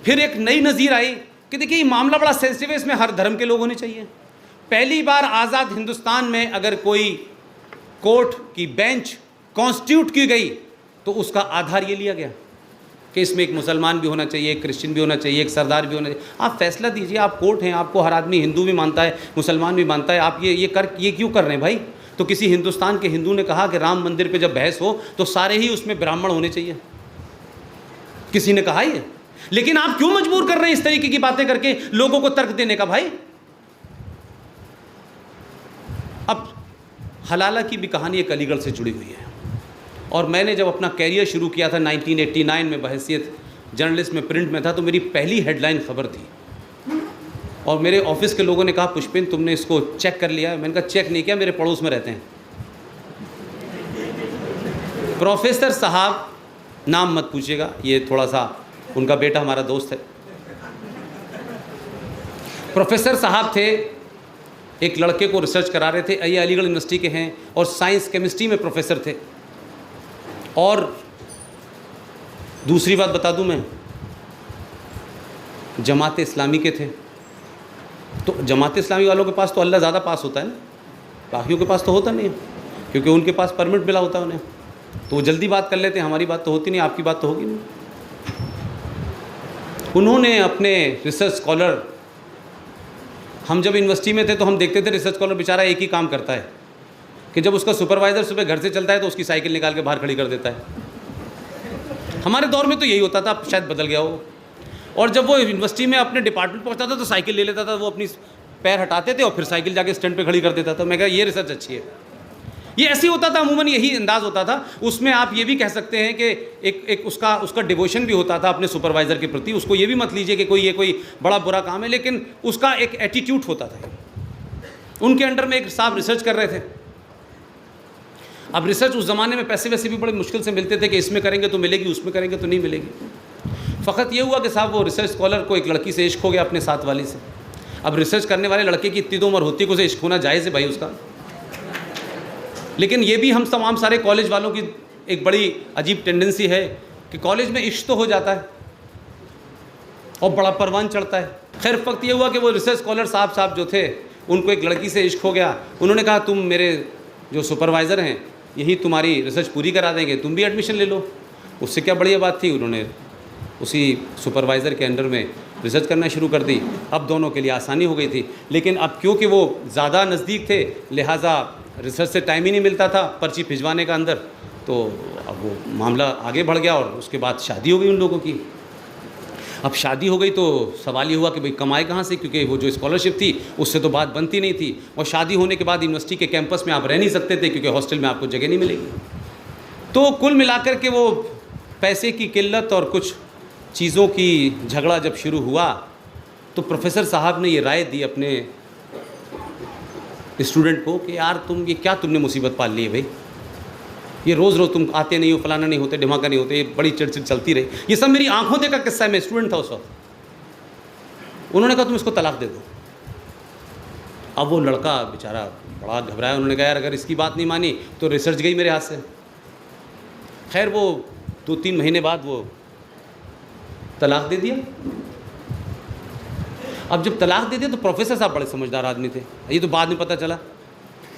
फिर एक नई नज़ीर आई कि देखिए ये मामला बड़ा सेंसिटिव है, इसमें हर धर्म के लोग होने चाहिए। पहली बार आज़ाद हिंदुस्तान में अगर कोई कोर्ट की बेंच कॉन्स्टिट्यूट की गई तो उसका आधार ये लिया गया कि इसमें एक मुसलमान भी होना चाहिए, एक क्रिश्चियन भी होना चाहिए, एक सरदार भी होना चाहिए। आप फैसला दीजिए, आप कोर्ट हैं, आपको हर आदमी हिंदू भी मानता है, मुसलमान भी मानता है, आप ये क्यों कर रहे हैं भाई? तो किसी हिंदुस्तान के हिंदू ने कहा कि राम मंदिर पे जब बहस हो तो सारे ही उसमें ब्राह्मण होने चाहिए। किसी ने कहा ये? लेकिन आप क्यों मजबूर कर रहे हैं इस तरीके की बातें करके लोगों को तर्क देने का? भाई अब हलाला की भी कहानी एक अलीगढ़ से जुड़ी हुई है, और मैंने जब अपना कैरियर शुरू किया था 1989 में, बहैसियत जर्नलिस्ट में, प्रिंट में था, तो मेरी पहली हेडलाइन खबर थी, और मेरे ऑफिस के लोगों ने कहा पुष्पिन तुमने इसको चेक कर लिया है? मैंने कहा चेक नहीं किया, मेरे पड़ोस में रहते हैं। प्रोफेसर साहब, नाम मत पूछिएगा, ये थोड़ा सा उनका बेटा हमारा दोस्त है। प्रोफेसर साहब थे, एक लड़के को रिसर्च करा रहे थे, ये अलीगढ़ यूनिवर्सिटी के हैं, और साइंस केमिस्ट्री में प्रोफेसर थे। और दूसरी बात बता दूं, मैं जमात इस्लामी के थे। तो जमात इस्लामी वालों के पास तो अल्लाह ज़्यादा पास होता है ना, बाकियों के पास तो होता नहीं है, क्योंकि उनके पास परमिट मिला होता है उन्हें, तो वो जल्दी बात कर लेते हैं। हमारी बात तो होती नहीं, आपकी बात तो होगी नहीं। उन्होंने अपने रिसर्च स्कॉलर, हम जब यूनिवर्सिटी में थे तो हम देखते थे रिसर्च स्कॉलर बेचारा एक ही काम करता है कि जब उसका सुपरवाइज़र सुबह घर से चलता है तो उसकी साइकिल निकाल के बाहर खड़ी कर देता है। हमारे दौर में तो यही होता था, शायद बदल गया हो। और जब वो यूनिवर्सिटी में अपने डिपार्टमेंट पहुंचता था तो साइकिल ले लेता था, वो अपनी पैर हटाते थे और फिर साइकिल जाके स्टैंड पे खड़ी कर देता था। मैं कहा ये रिसर्च अच्छी है। ये ऐसे होता था, अमूमन यही अंदाज़ होता था। उसमें आप ये भी कह सकते हैं कि एक उसका डिवोशन भी होता था अपने सुपरवाइज़र के प्रति। उसको ये भी मत लीजिए कि कोई बड़ा बुरा काम है, लेकिन उसका एक एटीट्यूड होता था। उनके अंडर में एक साहब रिसर्च कर रहे थे। अब रिसर्च उस ज़माने में पैसे वैसे भी बड़े मुश्किल से मिलते थे कि इसमें करेंगे तो मिलेगी, उसमें करेंगे तो नहीं मिलेगी। फ़कत ये हुआ कि साहब वो रिसर्च स्कॉलर को एक लड़की से इश्क हो गया, अपने साथ वाली से। अब रिसर्च करने वाले लड़के की इतनी तो उम्र होती है कि उसे इश्क होना जायज़ है भाई उसका। लेकिन ये भी हम तमाम सारे कॉलेज वालों की एक बड़ी अजीब टेंडेंसी है कि कॉलेज में इश्क तो हो जाता है और बड़ा परवान चढ़ता है। खैर वक्त ये हुआ कि वो रिसर्च स्कॉलर साहब जो थे, उनको एक लड़की से इश्क हो गया। उन्होंने कहा तुम मेरे जो सुपरवाइज़र हैं यही तुम्हारी रिसर्च पूरी करा देंगे, तुम भी एडमिशन ले लो। उससे क्या बढ़िया बात थी, उन्होंने उसी सुपरवाइज़र के अंडर में रिसर्च करना शुरू कर दी। अब दोनों के लिए आसानी हो गई थी। लेकिन अब क्योंकि वो ज़्यादा नज़दीक थे, लिहाजा रिसर्च से टाइम ही नहीं मिलता था पर्ची भिजवाने का अंदर, तो अब वो मामला आगे बढ़ गया और उसके बाद शादी हो गई उन लोगों की। अब शादी हो गई तो सवाल ये हुआ कि भाई कमाए कहाँ से, क्योंकि वो जो स्कॉलरशिप थी उससे तो बात बनती नहीं थी। और शादी होने के बाद यूनिवर्सिटी के कैंपस में आप रह नहीं सकते थे, क्योंकि हॉस्टल में आपको जगह नहीं मिलेगी। तो कुल मिलाकर के वो पैसे की किल्लत और कुछ चीज़ों की झगड़ा जब शुरू हुआ, तो प्रोफेसर साहब ने ये राय दी अपने स्टूडेंट को कि यार तुम ये क्या तुमने मुसीबत पाल ली है भाई, ये रोज़ रोज़ तुम आते नहीं हो, फलाना नहीं होते, ढिमाका नहीं होते, ये बड़ी चिड़चिड़ चलती रही। ये सब मेरी आंखों देखा किस्सा है, मैं स्टूडेंट था उस वक्त। उन्होंने कहा तुम इसको तलाक दे दो। अब वो लड़का बेचारा बड़ा घबराया। उन्होंने कहा यार अगर इसकी बात नहीं मानी तो रिसर्च गई मेरे हाथ से। खैर वो 2-3 महीने बाद वो तलाक दे दिया। अब जब तलाक दे दिया तो प्रोफेसर साहब बड़े समझदार आदमी थे, ये तो बाद में पता चला।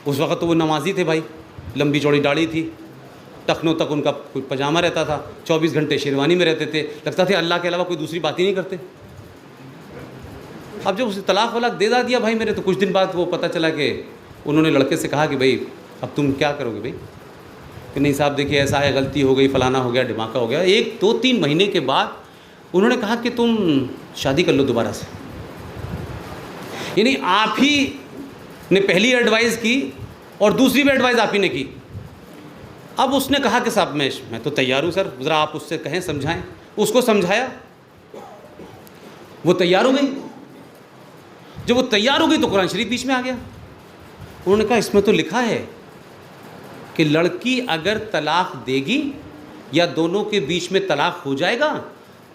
उस वक्त तो वो नमाजी थे भाई, लंबी चौड़ी दाढ़ी थी, टखनों तक उनका कोई पजामा रहता था, 24 घंटे शेरवानी में रहते थे, लगता थे अल्लाह के अलावा कोई दूसरी बात ही नहीं करते। अब जब उसे तलाक वलाक दे दिया भाई मेरे, तो कुछ दिन बाद वो पता चला कि उन्होंने लड़के से कहा कि भाई अब तुम क्या करोगे भाई, कि नहीं साहब देखिए ऐसा है, गलती हो गई, फलाना हो गया, ढिमाका हो गया। 1-2-3 महीने के बाद उन्होंने कहा कि तुम शादी कर लो दोबारा से। यानी आप ही ने पहली एडवाइस की और दूसरी भी एडवाइस आप ही ने की। अब उसने कहा कि साहब मैं तो तैयार हूँ सर, ज़रा आप उससे कहें, समझाएं। उसको समझाया, वो तैयार हो गई। जब वो तैयार हो गई तो कुरान शरीफ बीच में आ गया। उन्होंने कहा इसमें तो लिखा है कि लड़की अगर तलाक देगी या दोनों के बीच में तलाक हो जाएगा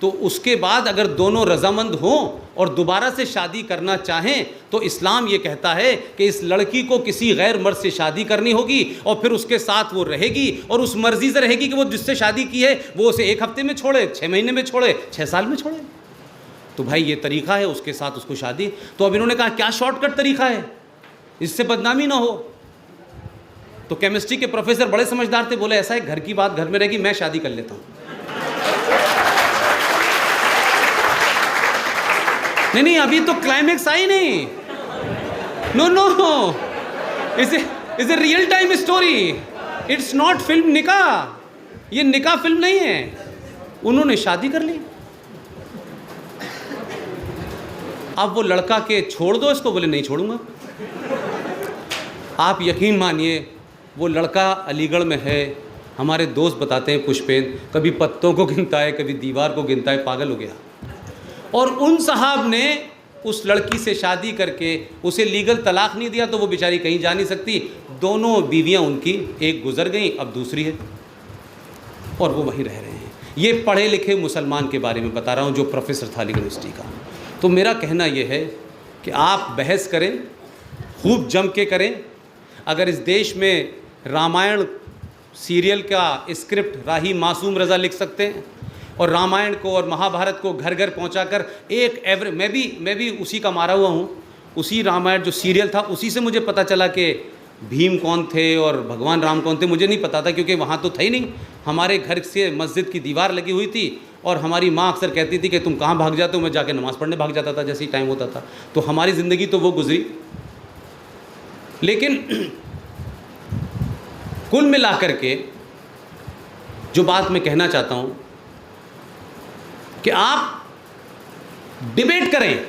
तो उसके बाद अगर दोनों रजामंद हों और दोबारा से शादी करना चाहें तो इस्लाम ये कहता है कि इस लड़की को किसी गैर मर्द से शादी करनी होगी और फिर उसके साथ वो रहेगी और उस मर्जी से रहेगी कि वो जिससे शादी की है वो उसे 1 हफ्ते में छोड़े, 6 महीने में छोड़े, 6 साल में छोड़े। तो भाई ये तरीक़ा है, उसके साथ उसको शादी। तो अब इन्होंने कहा क्या शॉर्टकट तरीक़ा है, इससे बदनामी ना हो। तो केमिस्ट्री के प्रोफेसर बड़े समझदार थे, बोले ऐसा है घर की बात घर में रहेगी, मैं शादी कर लेता हूँ। नहीं अभी तो क्लाइमेक्स आई नहीं। No is a real time story, it's not film निकाह। ये निकाह फिल्म नहीं है। उन्होंने शादी कर ली। अब वो लड़का के छोड़ दो इसको, बोले नहीं छोड़ूंगा। आप यकीन मानिए वो लड़का अलीगढ़ में है, हमारे दोस्त बताते हैं पुष्पेन कभी पत्तों को गिनता है, कभी दीवार को गिनता है, पागल हो गया। और उन साहब ने उस लड़की से शादी करके उसे लीगल तलाक नहीं दिया तो वो बेचारी कहीं जा नहीं सकती। दोनों बीवियां उनकी, एक गुजर गई अब दूसरी है, और वो वहीं रह रहे हैं। ये पढ़े लिखे मुसलमान के बारे में बता रहा हूँ जो प्रोफेसर था अलीगढ़ यूनिवर्सिटी का। तो मेरा कहना ये है कि आप बहस करें, खूब जम के करें। अगर इस देश में रामायण सीरियल का स्क्रिप्ट राही मासूम रज़ा लिख सकते हैं और रामायण को और महाभारत को घर घर पहुंचाकर एक एवरेज, मैं भी उसी का मारा हुआ हूं। उसी रामायण जो सीरियल था उसी से मुझे पता चला कि भीम कौन थे और भगवान राम कौन थे। मुझे नहीं पता था क्योंकि वहाँ तो था ही नहीं। हमारे घर से मस्जिद की दीवार लगी हुई थी और हमारी माँ अक्सर कहती थी कि तुम कहाँ भाग जाते हो, मैं जाके नमाज़ पढ़ने भाग जाता था जैसे ही टाइम होता था। तो हमारी ज़िंदगी तो वो गुजरी। लेकिन कुल मिलाकर के जो बात मैं कहना चाहता हूँ कि आप डिबेट करें,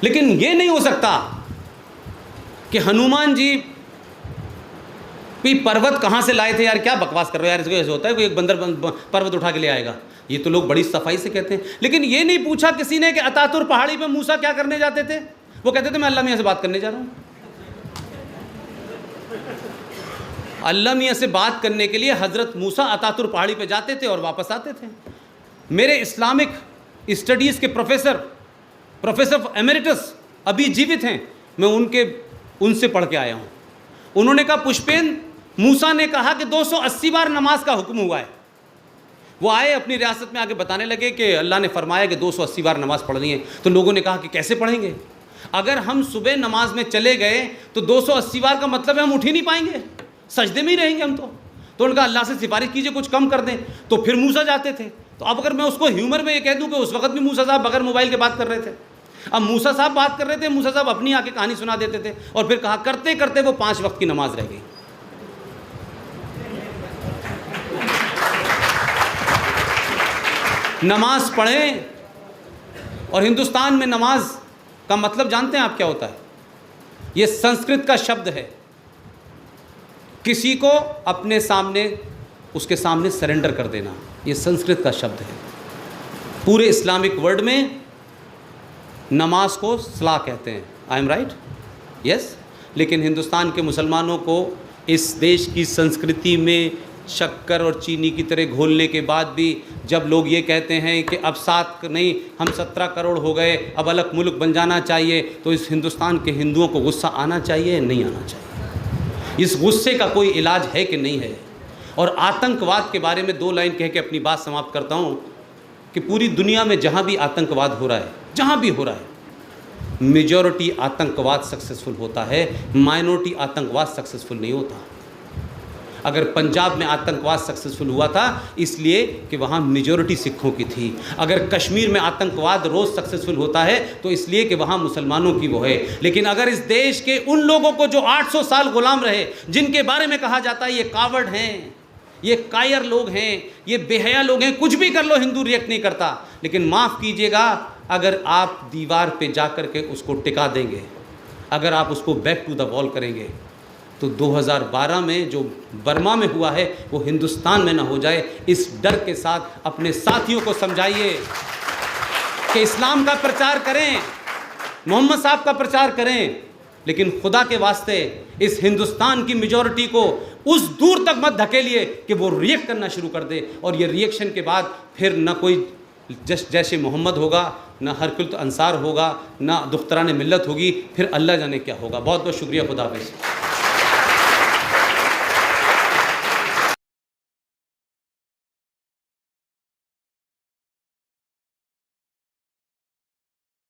लेकिन ये नहीं हो सकता कि हनुमान जी भी पर्वत कहाँ से लाए थे। यार क्या बकवास कर रहे हो यार, इसको ऐसे होता है कोई एक बंदर पर्वत उठा के ले आएगा। ये तो लोग बड़ी सफाई से कहते हैं। लेकिन ये नहीं पूछा किसी ने कि अतातुर पहाड़ी पे मूसा क्या करने जाते थे। वो कहते थे मैं अल्लाह मियाँ से बात करने जा रहा हूँ। अल्लाह मियाँ से बात करने के लिए हज़रत मूसा अतातुर पहाड़ी पे जाते थे और वापस आते थे। मेरे इस्लामिक स्टडीज़ के प्रोफेसर एमेरिटस अभी जीवित हैं, मैं उनसे पढ़ के आया हूँ। उन्होंने कहा पुष्पेन, मूसा ने कहा कि 280 बार नमाज का हुक्म हुआ है। वो आए अपनी रियासत में आके बताने लगे कि अल्लाह ने फरमाया कि 280 बार नमाज पढ़नी है। तो लोगों ने कहा कि कैसे पढ़ेंगे, अगर हम सुबह नमाज में चले गए तो 280 बार का मतलब है हम उठ ही नहीं पाएंगे, सजदे में ही रहेंगे हम। तो उनका अल्लाह से सिफारिश कीजिए कुछ कम कर दें। तो फिर मूसा जाते थे। तो अब अगर मैं उसको ह्यूमर में ये कह दूं कि उस वक्त भी मूसा साहब बगैर मोबाइल के बात कर रहे थे। अब मूसा साहब बात कर रहे थे, मूसा साहब अपनी आके कहानी सुना देते थे और फिर कहा करते करते वो 5 वक्त की नमाज रह गई। नमाज पढ़ें। और हिंदुस्तान में नमाज का मतलब जानते हैं आप क्या होता है? ये संस्कृत का शब्द है, किसी को अपने सामने उसके सामने सरेंडर कर देना, ये संस्कृत का शब्द है। पूरे इस्लामिक वर्ल्ड में नमाज को सलाह कहते हैं। I am right? यस। लेकिन हिंदुस्तान के मुसलमानों को इस देश की संस्कृति में शक्कर और चीनी की तरह घोलने के बाद भी जब लोग ये कहते हैं कि अब 7 नहीं हम 17 करोड़ हो गए, अब अलग मुल्क बन जाना चाहिए, तो इस हिंदुस्तान के हिंदुओं को गुस्सा आना चाहिए, नहीं आना चाहिए? इस गुस्से का कोई इलाज है कि नहीं है? और आतंकवाद के बारे में 2 लाइन कह के अपनी बात समाप्त करता हूँ कि पूरी दुनिया में जहाँ भी आतंकवाद हो रहा है, जहाँ भी हो रहा है, मेजॉरिटी आतंकवाद सक्सेसफुल होता है, माइनॉरिटी आतंकवाद सक्सेसफुल नहीं होता। अगर पंजाब में आतंकवाद सक्सेसफुल हुआ था इसलिए कि वहाँ मेजॉरिटी सिखों की थी। अगर कश्मीर में आतंकवाद रोज़ सक्सेसफुल होता है तो इसलिए कि वहाँ मुसलमानों की वो है। लेकिन अगर इस देश के उन लोगों को जो 800 साल गुलाम रहे, जिनके बारे में कहा जाता है ये कावड़ हैं, ये कायर लोग हैं, ये बेहया लोग हैं, कुछ भी कर लो हिंदू रिएक्ट नहीं करता। लेकिन माफ़ कीजिएगा, अगर आप दीवार पे जा कर के उसको टिका देंगे, अगर आप उसको बैक टू द वॉल करेंगे, तो 2012 में जो बर्मा में हुआ है वो हिंदुस्तान में ना हो जाए। इस डर के साथ अपने साथियों को समझाइए कि इस्लाम का प्रचार करें, मोहम्मद साहब का प्रचार करें, लेकिन खुदा के वास्ते इस हिंदुस्तान की मेजॉरिटी को उस दूर तक मत धकेलिए कि वो रिएक्ट करना शुरू कर दे। और ये रिएक्शन के बाद फिर ना कोई जैसे मोहम्मद होगा, ना हरकुल अंसार होगा, ना दुख्तरान मिल्लत होगी, फिर अल्लाह जाने क्या होगा। बहुत बहुत शुक्रिया। खुदा हाफ़िज़।